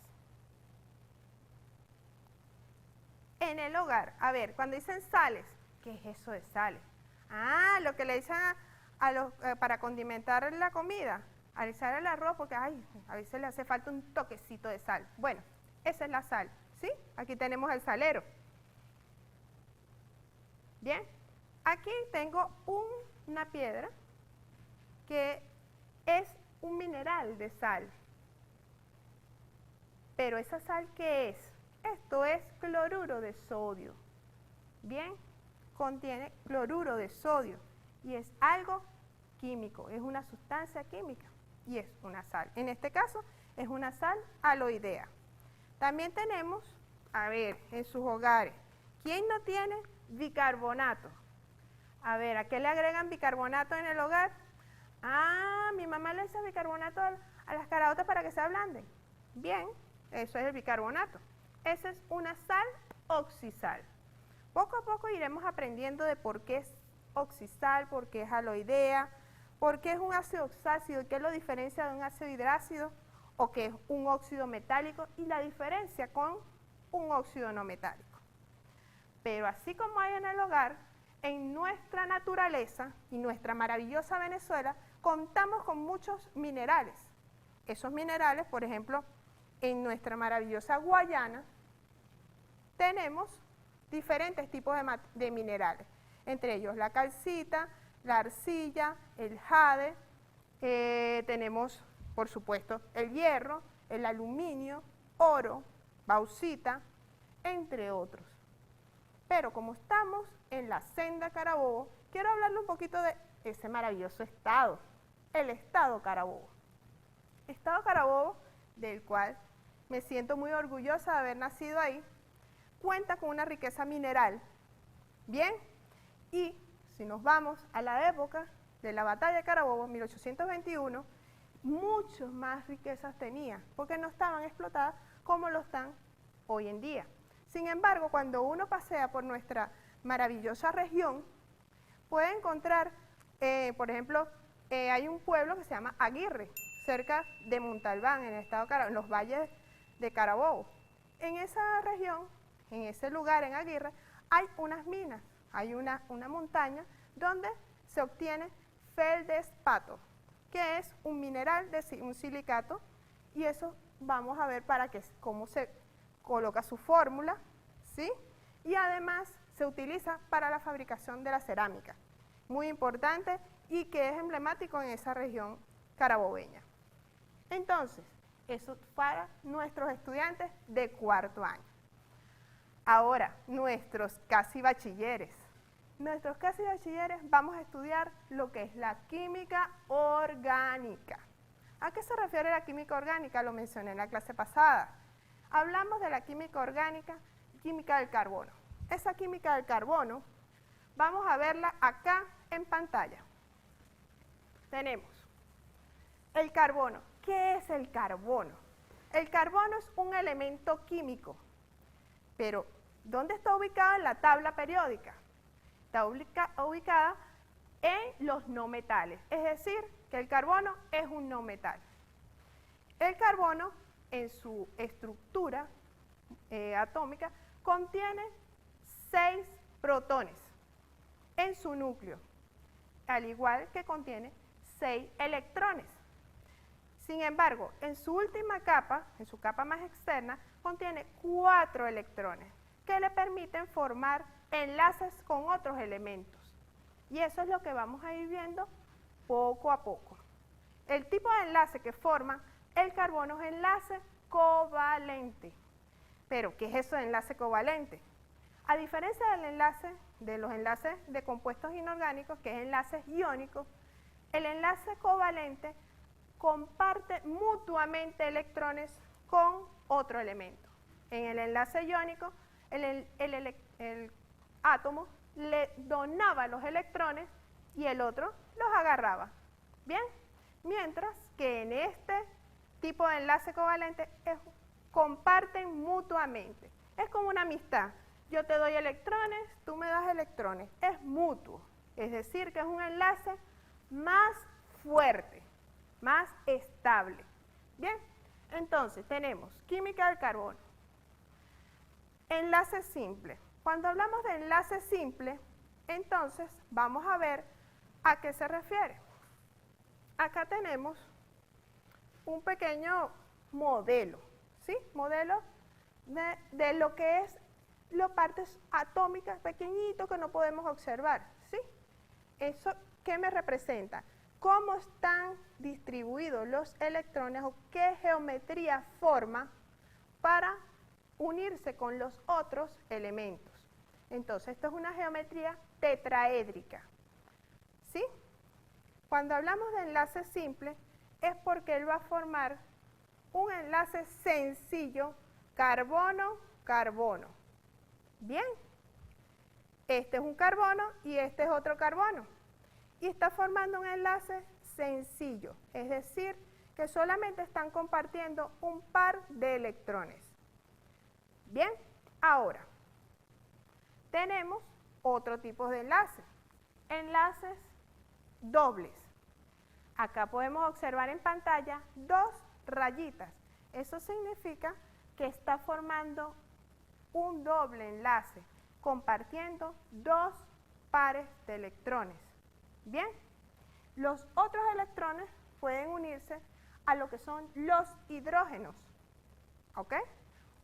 En el hogar, a ver, cuando dicen sales, ¿qué es eso de sales? Ah, lo que le dicen para condimentar la comida, al echar el arroz, porque a veces le hace falta un toquecito de sal. Bueno, esa es la sal, ¿sí? Aquí tenemos el salero. Bien, aquí tengo una piedra que es un mineral de sal. Pero ¿esa sal qué es? Esto es cloruro de sodio. Bien, contiene cloruro de sodio. y es algo químico, es una sustancia química y es una sal. En este caso es una sal aloidea. También tenemos, a ver, en sus hogares, ¿quién no tiene bicarbonato? A ver, ¿a qué le agregan bicarbonato en el hogar? Ah, mi mamá le echa bicarbonato a las caraotas para que se ablanden. Bien, eso es el bicarbonato. Esa es una sal oxisal. Poco a poco iremos aprendiendo de por qué es oxisal, por qué es aloidea, por qué es un ácido oxácido y qué lo diferencia de un ácido hidrácido o que es un óxido metálico y la diferencia con un óxido no metálico. Pero así como hay en el hogar, en nuestra naturaleza y nuestra maravillosa Venezuela, contamos con muchos minerales. Esos minerales, por ejemplo, en nuestra maravillosa Guayana, tenemos diferentes tipos de minerales, entre ellos la calcita, la arcilla, el jade, tenemos, por supuesto, el hierro, el aluminio, oro, bauxita, entre otros. Pero como estamos en la senda Carabobo, quiero hablarle un poquito de ese maravilloso estado, el estado Carabobo. Estado Carabobo, del cual me siento muy orgullosa de haber nacido ahí, cuenta con una riqueza mineral, ¿bien? Y si nos vamos a la época de la batalla de Carabobo, 1821, muchas más riquezas tenía, porque no estaban explotadas como lo están hoy en día. Sin embargo, cuando uno pasea por nuestra maravillosa región, puede encontrar, por ejemplo, hay un pueblo que se llama Aguirre, cerca de Montalbán, en el estado de Carabobo, en los valles de Carabobo. En esa región, en ese lugar, en Aguirre, hay unas minas, hay una montaña donde se obtiene feldespato, que es un mineral, un silicato, y eso vamos a ver cómo se coloca su fórmula, ¿sí? Y además se utiliza para la fabricación de la cerámica, muy importante y que es emblemático en esa región carabobeña. Entonces, eso para nuestros estudiantes de cuarto año. Ahora, nuestros casi bachilleres. Nuestros casi bachilleres vamos a estudiar lo que es la química orgánica. ¿A qué se refiere la química orgánica? Lo mencioné en la clase pasada. Hablamos de la química orgánica, química del carbono. Esa química del carbono, vamos a verla acá en pantalla. Tenemos el carbono. ¿Qué es el carbono? El carbono es un elemento químico, pero ¿dónde está ubicado en la tabla periódica? Está ubicada en los no metales, es decir, que el carbono es un no metal. El carbono, en su estructura atómica, contiene 6 protones en su núcleo, al igual que contiene 6 electrones. Sin embargo, en su última capa, en su capa más externa, contiene 4 electrones que le permiten formar enlaces con otros elementos. Y eso es lo que vamos a ir viendo poco a poco. El tipo de enlace que forma el carbono es enlace covalente. Pero, ¿qué es eso de enlace covalente? A diferencia de los enlaces de compuestos inorgánicos, que es enlaces iónicos, el enlace covalente comparte mutuamente electrones con otro elemento. En el enlace iónico, el átomo le donaba los electrones y el otro los agarraba. ¿Bien? Mientras que en este tipo de enlace covalente comparten mutuamente. Es como una amistad. Yo te doy electrones, tú me das electrones. Es mutuo. Es decir, que es un enlace más fuerte, más estable. Bien, entonces tenemos química del carbono. Enlace simple. Cuando hablamos de enlace simple, entonces vamos a ver a qué se refiere. Acá tenemos un pequeño modelo, ¿sí? Modelo de lo que es las partes atómicas pequeñitos que no podemos observar, ¿sí? ¿Eso qué me representa? ¿Cómo están distribuidos los electrones o qué geometría forma para unirse con los otros elementos? Entonces, esto es una geometría tetraédrica. ¿sí? Cuando hablamos de enlace simple es porque él va a formar un enlace sencillo carbono-carbono. Bien, este es un carbono y este es otro carbono. Y está formando un enlace sencillo, es decir, que solamente están compartiendo un par de electrones. Bien, ahora tenemos otro tipo de enlaces, enlaces dobles. Acá podemos observar en pantalla dos rayitas. Eso significa que está formando un doble enlace, compartiendo dos pares de electrones. Bien, los otros electrones pueden unirse a lo que son los hidrógenos, ¿ok?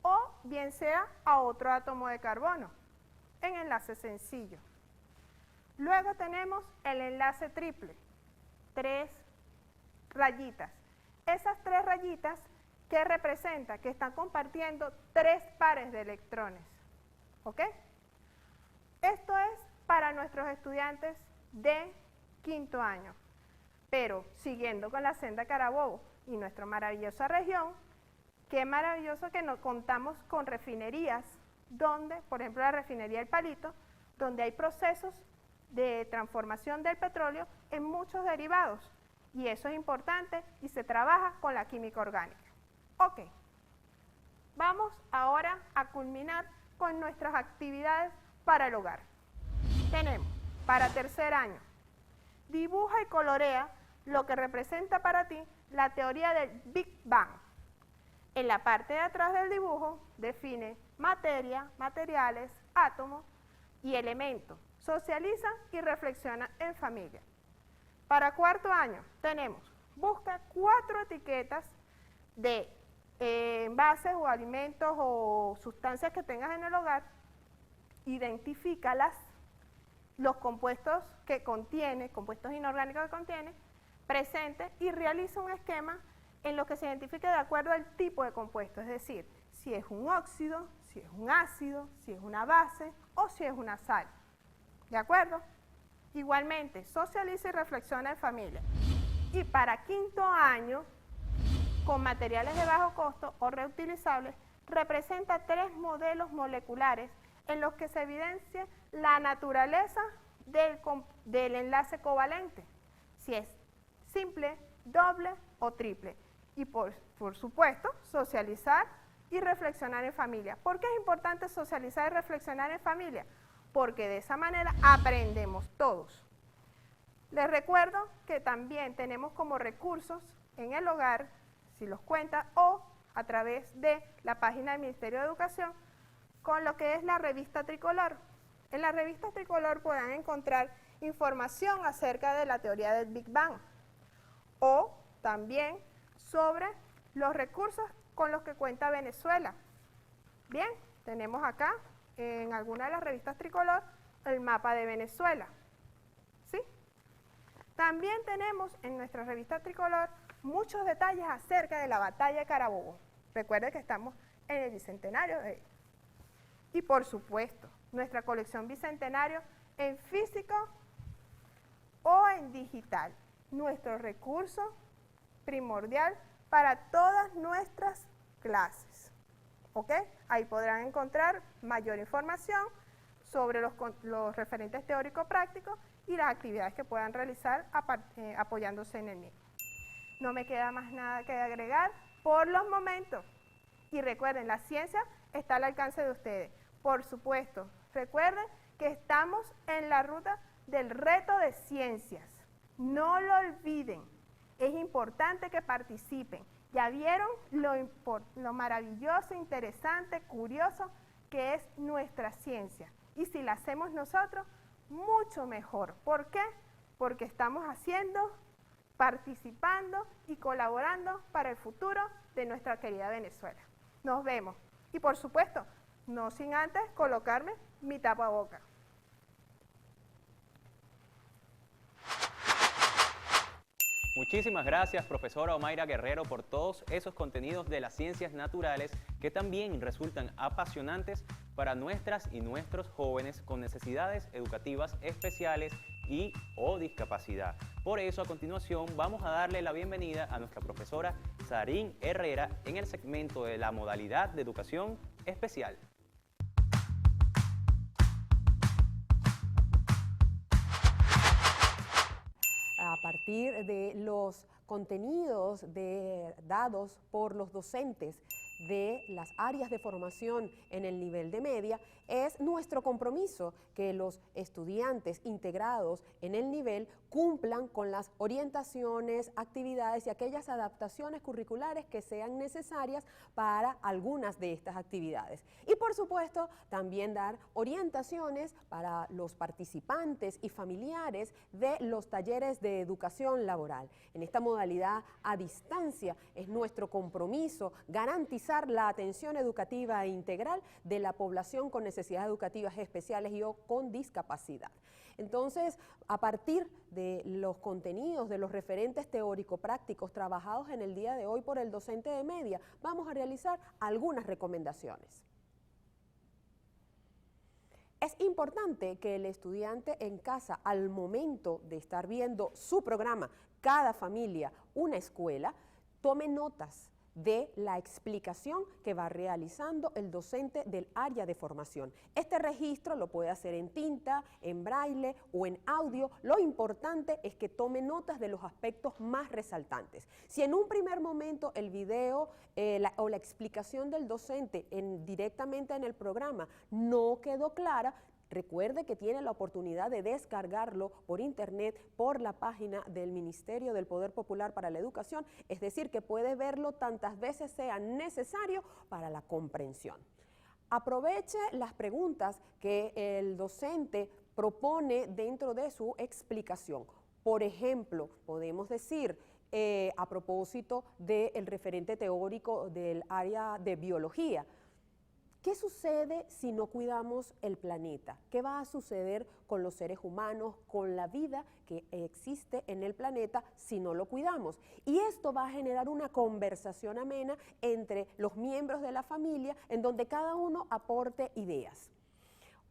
O bien sea a otro átomo de carbono, en enlace sencillo. Luego tenemos el enlace triple, 3 rayitas. Esas 3 rayitas, ¿qué representa? Que están compartiendo 3 pares de electrones, ¿ok? Esto es para nuestros estudiantes de quinto año. Pero siguiendo con la senda Carabobo y nuestra maravillosa región, qué maravilloso que nos contamos con refinerías, donde, por ejemplo, la refinería El Palito, donde hay procesos de transformación del petróleo en muchos derivados. Y eso es importante y se trabaja con la química orgánica. Ok, vamos ahora a culminar con nuestras actividades para el hogar. Tenemos, para tercer año, dibuja y colorea lo que representa para ti la teoría del Big Bang. En la parte de atrás del dibujo define materia, materiales, átomos y elementos. Socializa y reflexiona en familia. Para cuarto año tenemos, busca 4 etiquetas de envases o alimentos o sustancias que tengas en el hogar, identifícalas, los compuestos que contiene, compuestos inorgánicos que contiene, presente y realiza un esquema en lo que se identifique de acuerdo al tipo de compuesto, es decir, si es un óxido, si es un ácido, si es una base o si es una sal. ¿De acuerdo? Igualmente, socializa y reflexiona en familia. Y para quinto año, con materiales de bajo costo o reutilizables, representa 3 modelos moleculares en los que se evidencia la naturaleza del enlace covalente, si es simple, doble o triple. Y por supuesto, socializar y reflexionar en familia. ¿Por qué es importante socializar y reflexionar en familia? Porque de esa manera aprendemos todos. Les recuerdo que también tenemos como recursos en el hogar, si los cuenta, o a través de la página del Ministerio de Educación, con lo que es la revista Tricolor. En la revista Tricolor podrán encontrar información acerca de la teoría del Big Bang, o también sobre los recursos con los que cuenta Venezuela. Bien, tenemos acá en alguna de las revistas Tricolor el mapa de Venezuela, ¿sí? También tenemos en nuestra revista Tricolor muchos detalles acerca de la batalla de Carabobo. Recuerden que estamos en el bicentenario de ella. Y por supuesto, nuestra colección bicentenario en físico o en digital, nuestro recurso primordial para todas nuestras clases. ¿Ok? Ahí podrán encontrar mayor información sobre los referentes teórico-prácticos y las actividades que puedan realizar apoyándose en el mismo. No me queda más nada que agregar por los momentos. Y recuerden, la ciencia está al alcance de ustedes. Por supuesto, recuerden que estamos en la ruta del reto de ciencias. No lo olviden, es importante que participen. Ya vieron lo maravilloso, interesante, curioso que es nuestra ciencia. Y si la hacemos nosotros, mucho mejor. ¿Por qué? Porque estamos haciendo, participando y colaborando para el futuro de nuestra querida Venezuela. Nos vemos. Y por supuesto, no sin antes colocarme mi tapaboca. Muchísimas gracias, profesora Omaira Guerrero, por todos esos contenidos de las ciencias naturales que también resultan apasionantes para nuestras y nuestros jóvenes con necesidades educativas especiales y o discapacidad. Por eso, a continuación, vamos a darle la bienvenida a nuestra profesora Sarín Herrera en el segmento de la modalidad de educación especial. A partir de los contenidos dados por los docentes de las áreas de formación en el nivel de media, es nuestro compromiso que los estudiantes integrados en el nivel cumplan con las orientaciones, actividades y aquellas adaptaciones curriculares que sean necesarias para algunas de estas actividades. Y por supuesto, también dar orientaciones para los participantes y familiares de los talleres de educación laboral. En esta modalidad a distancia es nuestro compromiso garantizar la atención educativa integral de la población con necesidades educativas especiales y o con discapacidad. Entonces, a partir de los contenidos, de los referentes teórico-prácticos trabajados en el día de hoy por el docente de media, vamos a realizar algunas recomendaciones. Es importante que el estudiante en casa, al momento de estar viendo su programa, Cada Familia, una Escuela, tome notas de la explicación que va realizando el docente del área de formación. Este registro lo puede hacer en tinta, en braille o en audio. Lo importante es que tome notas de los aspectos más resaltantes. Si en un primer momento el video o la explicación del docente directamente en el programa no quedó clara, recuerde que tiene la oportunidad de descargarlo por internet, por la página del Ministerio del Poder Popular para la Educación, es decir, que puede verlo tantas veces sea necesario para la comprensión. Aproveche las preguntas que el docente propone dentro de su explicación. Por ejemplo, podemos decir, a propósito del referente teórico del área de biología, ¿qué sucede si no cuidamos el planeta? ¿Qué va a suceder con los seres humanos, con la vida que existe en el planeta si no lo cuidamos? Y esto va a generar una conversación amena entre los miembros de la familia en donde cada uno aporte ideas.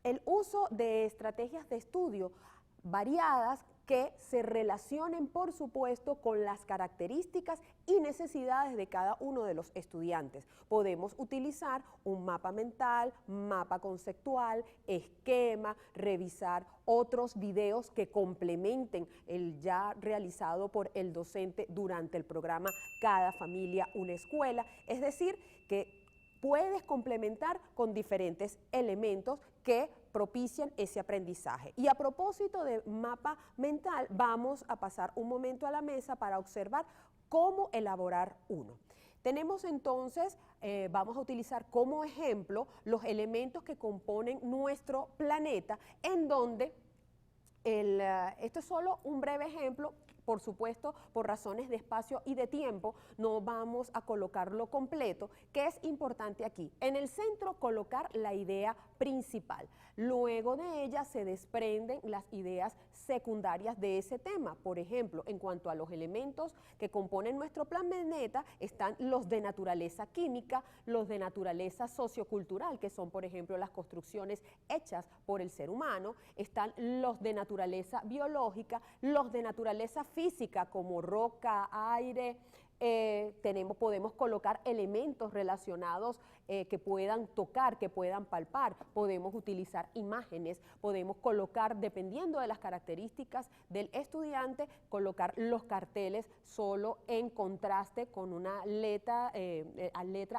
El uso de estrategias de estudio variadas que se relacionen, por supuesto, con las características y necesidades de cada uno de los estudiantes. Podemos utilizar un mapa mental, mapa conceptual, esquema, revisar otros videos que complementen el ya realizado por el docente durante el programa Cada Familia, una Escuela. Es decir, que puedes complementar con diferentes elementos que propician ese aprendizaje. Y a propósito de mapa mental, vamos a pasar un momento a la mesa para observar cómo elaborar uno. Tenemos entonces, vamos a utilizar como ejemplo los elementos que componen nuestro planeta, en donde esto es solo un breve ejemplo. Por supuesto, por razones de espacio y de tiempo, no vamos a colocarlo completo. ¿Qué es importante aquí? En el centro, colocar la idea principal. Luego de ella se desprenden las ideas secundarias de ese tema. Por ejemplo, en cuanto a los elementos que componen nuestro planeta, están los de naturaleza química, los de naturaleza sociocultural, que son, por ejemplo, las construcciones hechas por el ser humano, están los de naturaleza biológica, los de naturaleza física como roca, aire. Podemos colocar elementos relacionados que puedan tocar, que puedan palpar, podemos utilizar imágenes, podemos colocar, dependiendo de las características del estudiante, colocar los carteles solo en contraste con una letra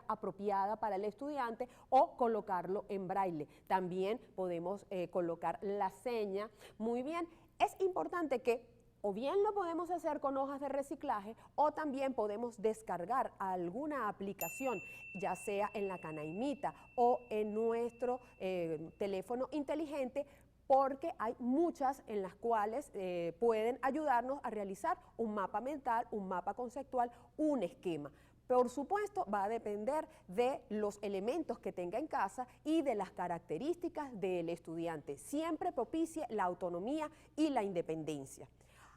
apropiada para el estudiante o colocarlo en braille. También podemos colocar la seña. Muy bien, es importante que o bien lo podemos hacer con hojas de reciclaje o también podemos descargar alguna aplicación, ya sea en la Canaimita o en nuestro teléfono inteligente, porque hay muchas en las cuales pueden ayudarnos a realizar un mapa mental, un mapa conceptual, un esquema. Por supuesto, va a depender de los elementos que tenga en casa y de las características del estudiante. Siempre propicie la autonomía y la independencia.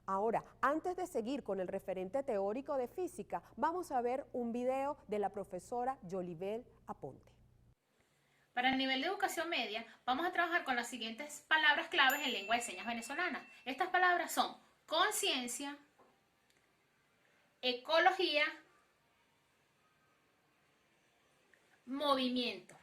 Ahora, antes de seguir con el referente teórico de física, vamos a ver un video de la profesora Yolibel Aponte. Para el nivel de educación media, vamos a trabajar con las siguientes palabras claves en lengua de señas venezolana. Estas palabras son conciencia, ecología, movimiento.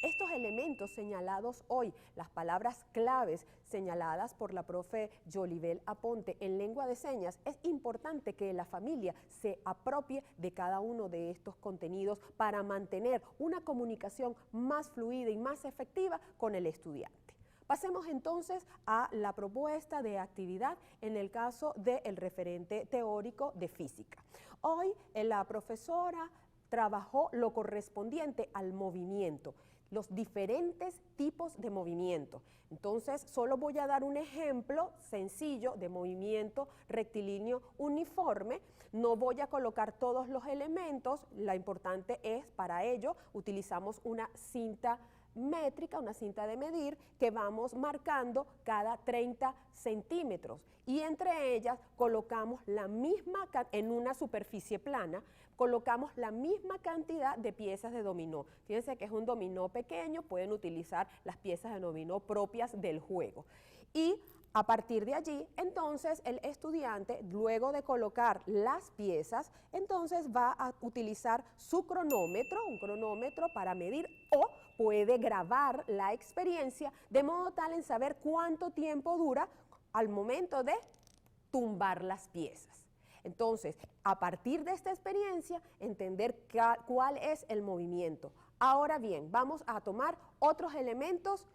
Estos elementos señalados hoy, las palabras claves señaladas por la profe Yolibel Aponte en lengua de señas, es importante que la familia se apropie de cada uno de estos contenidos para mantener una comunicación más fluida y más efectiva con el estudiante. Pasemos entonces a la propuesta de actividad en el caso del referente teórico de física. Hoy la profesora trabajó lo correspondiente al movimiento, los diferentes tipos de movimiento. Entonces, solo voy a dar un ejemplo sencillo de movimiento rectilíneo uniforme. No voy a colocar todos los elementos, lo importante es, para ello, utilizamos una cinta métrica, una cinta de medir, que vamos marcando cada 30 centímetros. Y entre ellas colocamos la misma, en una superficie plana, colocamos la misma cantidad de piezas de dominó. Fíjense que es un dominó pequeño, pueden utilizar las piezas de dominó propias del juego. Y a partir de allí, entonces, el estudiante, luego de colocar las piezas, entonces va a utilizar su cronómetro, un cronómetro para medir, o puede grabar la experiencia de modo tal en saber cuánto tiempo dura al momento de tumbar las piezas. Entonces, a partir de esta experiencia, entender cuál es el movimiento. Ahora bien, vamos a tomar otros elementos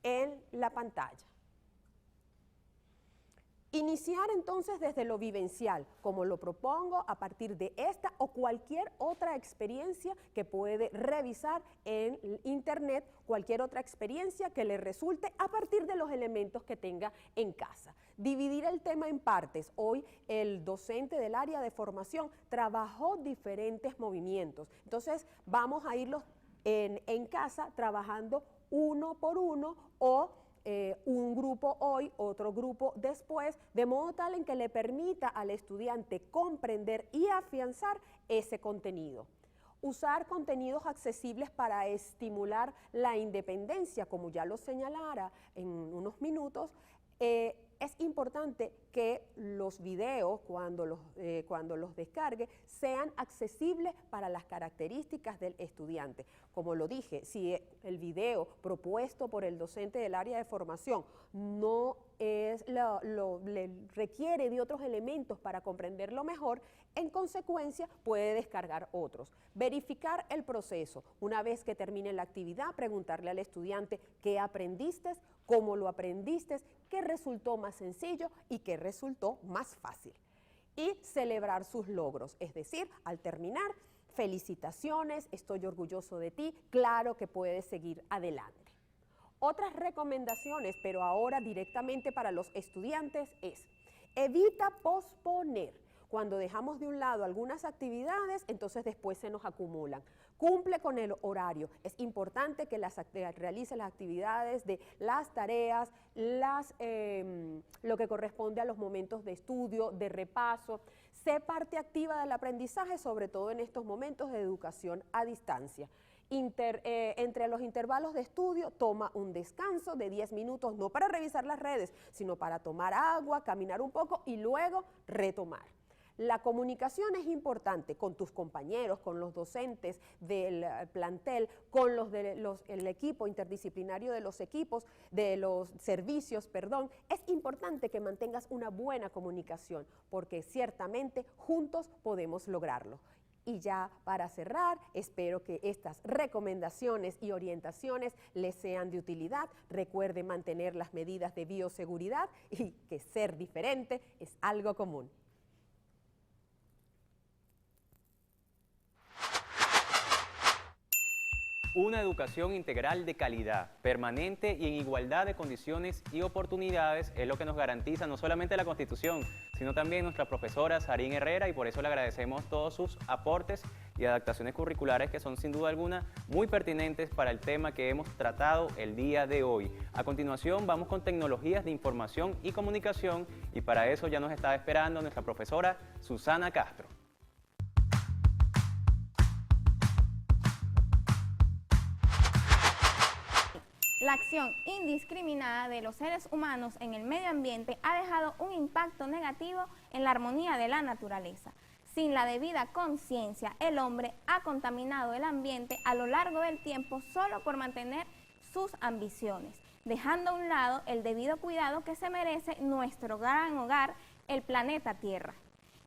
en la pantalla. Iniciar entonces desde lo vivencial, como lo propongo a partir de esta o cualquier otra experiencia que puede revisar en internet, cualquier otra experiencia que le resulte a partir de los elementos que tenga en casa. Dividir el tema en partes. Hoy el docente del área de formación trabajó diferentes movimientos. Entonces vamos a irlos en casa trabajando uno por uno o un grupo hoy, otro grupo después, de modo tal en que le permita al estudiante comprender y afianzar ese contenido. Usar contenidos accesibles para estimular la independencia, como ya lo señalara en unos minutos. Es importante que los videos, cuando los descargue, sean accesibles para las características del estudiante. Como lo dije, si el video propuesto por el docente del área de formación no le requiere de otros elementos para comprenderlo mejor, en consecuencia puede descargar otros. Verificar el proceso. Una vez que termine la actividad, preguntarle al estudiante qué aprendiste, cómo lo aprendiste, qué resultó más sencillo y qué resultó más fácil. Y celebrar sus logros, es decir, al terminar, felicitaciones, estoy orgulloso de ti, claro que puedes seguir adelante. Otras recomendaciones, pero ahora directamente para los estudiantes, es: evita posponer. Cuando dejamos de un lado algunas actividades, entonces después se nos acumulan. Cumple con el horario. Es importante que realice las actividades de las tareas, lo que corresponde a los momentos de estudio, de repaso. Sé parte activa del aprendizaje, sobre todo en estos momentos de educación a distancia. Entre los intervalos de estudio, toma un descanso de 10 minutos, no para revisar las redes, sino para tomar agua, caminar un poco y luego retomar. La comunicación es importante con tus compañeros, con los docentes del plantel, con el equipo interdisciplinario de los servicios. Es importante que mantengas una buena comunicación, porque ciertamente juntos podemos lograrlo. Y ya para cerrar, espero que estas recomendaciones y orientaciones les sean de utilidad. Recuerde mantener las medidas de bioseguridad y que ser diferente es algo común. Una educación integral de calidad, permanente y en igualdad de condiciones y oportunidades es lo que nos garantiza no solamente la Constitución, sino también nuestra profesora Sarín Herrera, y por eso le agradecemos todos sus aportes y adaptaciones curriculares que son sin duda alguna muy pertinentes para el tema que hemos tratado el día de hoy. A continuación vamos con tecnologías de información y comunicación, y para eso ya nos está esperando nuestra profesora Susana Castro. La acción indiscriminada de los seres humanos en el medio ambiente ha dejado un impacto negativo en la armonía de la naturaleza. Sin la debida conciencia, el hombre ha contaminado el ambiente a lo largo del tiempo solo por mantener sus ambiciones, dejando a un lado el debido cuidado que se merece nuestro gran hogar, el planeta Tierra.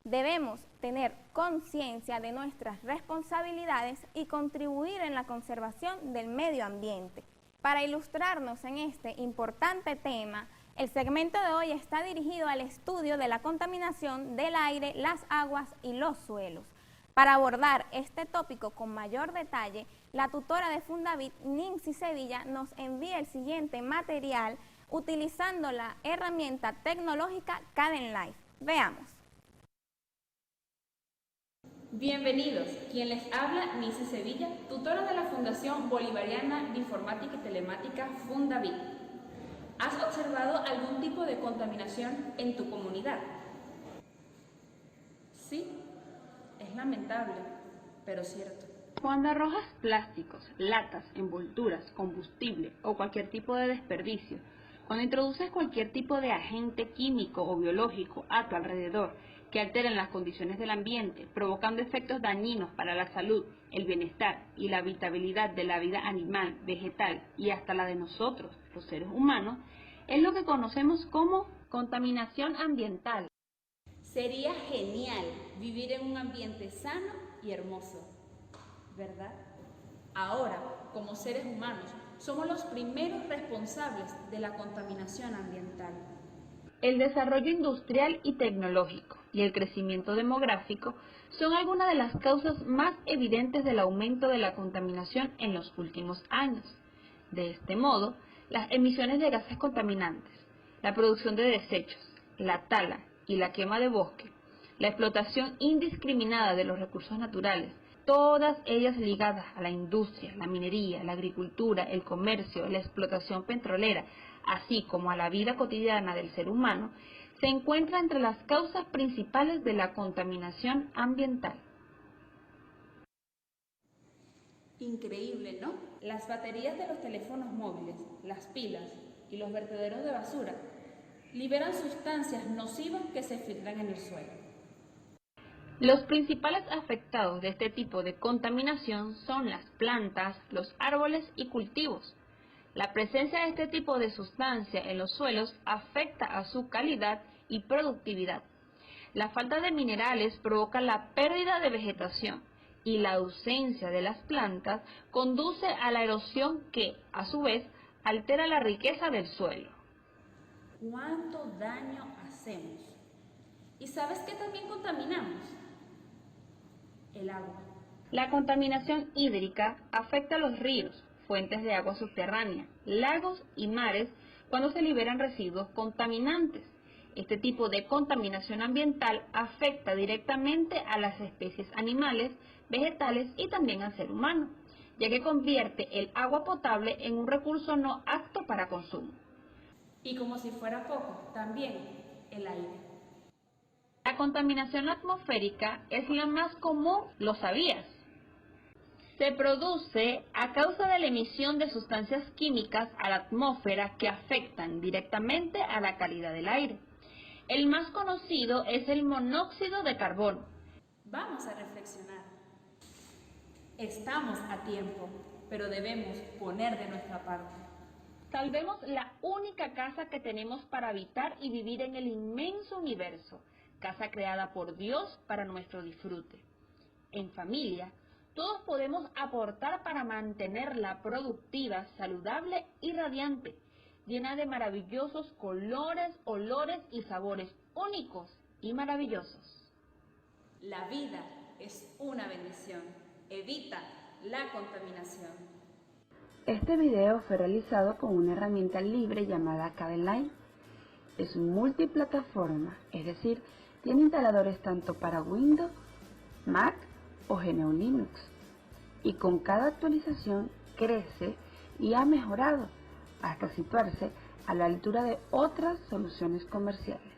Debemos tener conciencia de nuestras responsabilidades y contribuir en la conservación del medio ambiente. Para ilustrarnos en este importante tema, el segmento de hoy está dirigido al estudio de la contaminación del aire, las aguas y los suelos. Para abordar este tópico con mayor detalle, la tutora de Fundavit, Nincy Sevilla, nos envía el siguiente material utilizando la herramienta tecnológica Kdenlive. Veamos. Bienvenidos, quien les habla, Nincy Sevilla, tutora de la Fundación Bolivariana de Informática y Telemática Fundavit. ¿Has observado algún tipo de contaminación en tu comunidad? Sí, es lamentable, pero cierto. Cuando arrojas plásticos, latas, envolturas, combustible o cualquier tipo de desperdicio, cuando introduces cualquier tipo de agente químico o biológico a tu alrededor que alteren las condiciones del ambiente, provocando efectos dañinos para la salud, el bienestar y la habitabilidad de la vida animal, vegetal y hasta la de nosotros, los seres humanos, es lo que conocemos como contaminación ambiental. Sería genial vivir en un ambiente sano y hermoso, ¿verdad? Ahora, como seres humanos, somos los primeros responsables de la contaminación ambiental. El desarrollo industrial y tecnológico y el crecimiento demográfico son algunas de las causas más evidentes del aumento de la contaminación en los últimos años. De este modo, las emisiones de gases contaminantes, la producción de desechos, la tala y la quema de bosque, la explotación indiscriminada de los recursos naturales, todas ellas ligadas a la industria, la minería, la agricultura, el comercio, la explotación petrolera, así como a la vida cotidiana del ser humano, se encuentra entre las causas principales de la contaminación ambiental. Increíble, ¿no? Las baterías de los teléfonos móviles, las pilas y los vertederos de basura liberan sustancias nocivas que se filtran en el suelo. Los principales afectados de este tipo de contaminación son las plantas, los árboles y cultivos. La presencia de este tipo de sustancia en los suelos afecta a su calidad y productividad. La falta de minerales provoca la pérdida de vegetación y la ausencia de las plantas conduce a la erosión que, a su vez, altera la riqueza del suelo. ¿Cuánto daño hacemos? ¿Y sabes qué también contaminamos? El agua. La contaminación hídrica afecta a los ríos, fuentes de agua subterránea, lagos y mares cuando se liberan residuos contaminantes. Este tipo de contaminación ambiental afecta directamente a las especies animales, vegetales y también al ser humano, ya que convierte el agua potable en un recurso no apto para consumo. Y como si fuera poco, también el aire. La contaminación atmosférica es la más común, ¿lo sabías? Se produce a causa de la emisión de sustancias químicas a la atmósfera que afectan directamente a la calidad del aire. El más conocido es el monóxido de carbono. Vamos a reflexionar. Estamos a tiempo, pero debemos poner de nuestra parte. Salvemos la única casa que tenemos para habitar y vivir en el inmenso universo, casa creada por Dios para nuestro disfrute. En familia, todos podemos aportar para mantenerla productiva, saludable y radiante, llena de maravillosos colores, olores y sabores únicos y maravillosos. La vida es una bendición. Evita la contaminación. Este video fue realizado con una herramienta libre llamada Kdenlive. Es multiplataforma, es decir, tiene instaladores tanto para Windows, Mac o GNU Linux. Y con cada actualización crece y ha mejorado hasta situarse a la altura de otras soluciones comerciales.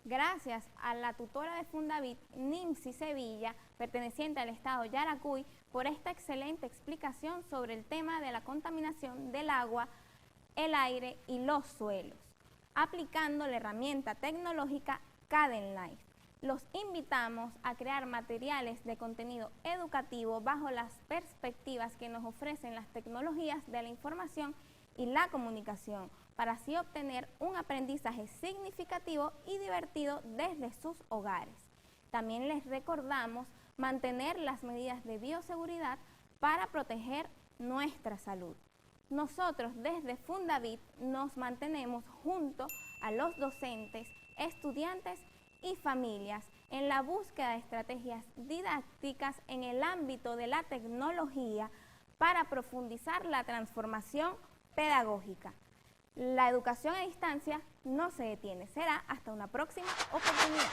Gracias a la tutora de Fundavit, Nincy Sevilla, perteneciente al estado Yaracuy, por esta excelente explicación sobre el tema de la contaminación del agua, el aire y los suelos, aplicando la herramienta tecnológica Cadenlife. Los invitamos a crear materiales de contenido educativo bajo las perspectivas que nos ofrecen las tecnologías de la información y la comunicación, para así obtener un aprendizaje significativo y divertido desde sus hogares. También les recordamos mantener las medidas de bioseguridad para proteger nuestra salud. Nosotros desde Fundavit nos mantenemos junto a los docentes, estudiantes y familias en la búsqueda de estrategias didácticas en el ámbito de la tecnología para profundizar la transformación pedagógica. La educación a distancia no se detiene, será hasta una próxima oportunidad.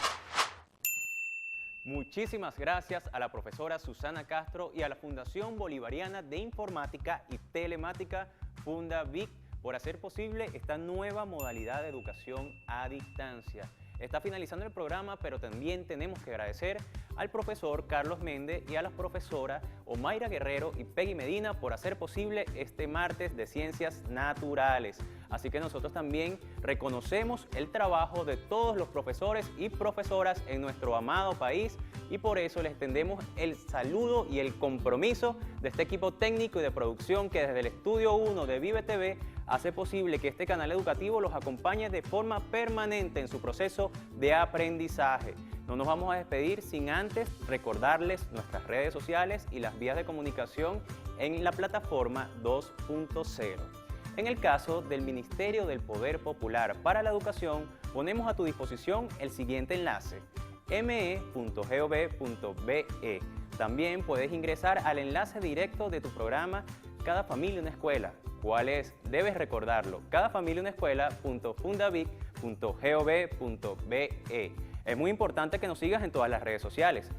Muchísimas gracias a la profesora Susana Castro y a la Fundación Bolivariana de Informática y Telemática Fundavic por hacer posible esta nueva modalidad de educación a distancia. Está finalizando el programa, pero también tenemos que agradecer al profesor Carlos Méndez y a las profesoras Omaira Guerrero y Peggy Medina por hacer posible este martes de Ciencias Naturales. Así que nosotros también reconocemos el trabajo de todos los profesores y profesoras en nuestro amado país y por eso les extendemos el saludo y el compromiso de este equipo técnico y de producción que desde el Estudio 1 de Vive TV hace posible que este canal educativo los acompañe de forma permanente en su proceso de aprendizaje. No nos vamos a despedir sin antes recordarles nuestras redes sociales y las vías de comunicación en la plataforma 2.0. En el caso del Ministerio del Poder Popular para la Educación, ponemos a tu disposición el siguiente enlace: me.gov.be. También puedes ingresar al enlace directo de tu programa Cada Familia Una Escuela. ¿Cuál es? Debes recordarlo: cadafamiliaunaescuela.fundavic.gov.be. Es muy importante que nos sigas en todas las redes sociales.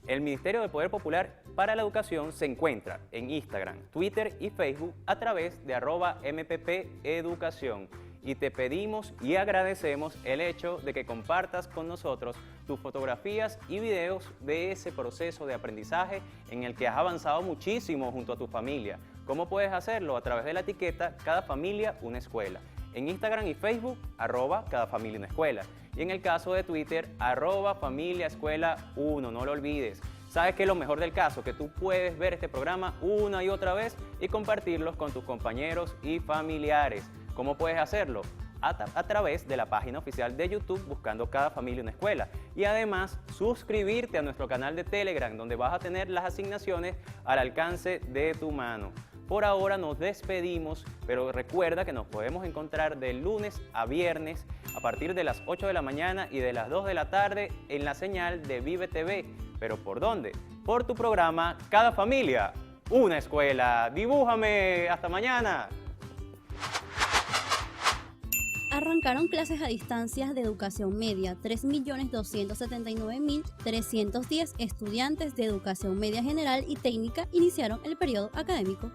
El Ministerio del Poder Popular para la Educación se encuentra en Instagram, Twitter y Facebook a través de @MPPEducación. Y te pedimos y agradecemos el hecho de que compartas con nosotros tus fotografías y videos de ese proceso de aprendizaje en el que has avanzado muchísimo junto a tu familia. ¿Cómo puedes hacerlo? A través de la etiqueta Cada Familia Una Escuela. En Instagram y Facebook, @Cada Familia Una Escuela. Y en el caso de Twitter, @FamiliaEscuela1, no lo olvides. ¿Sabes qué es lo mejor del caso? Que tú puedes ver este programa una y otra vez y compartirlos con tus compañeros y familiares. ¿Cómo puedes hacerlo? A través de la página oficial de YouTube buscando Cada Familia Una Escuela. Y además suscribirte a nuestro canal de Telegram, donde vas a tener las asignaciones al alcance de tu mano. Por ahora nos despedimos, pero recuerda que nos podemos encontrar de lunes a viernes a partir de las 8 de la mañana y de las 2 de la tarde en la señal de Vive TV. ¿Pero por dónde? Por tu programa Cada Familia Una Escuela. ¡Dibújame! ¡Hasta mañana! Arrancaron clases a distancia de educación media. 3.279.310 estudiantes de educación media general y técnica iniciaron el periodo académico.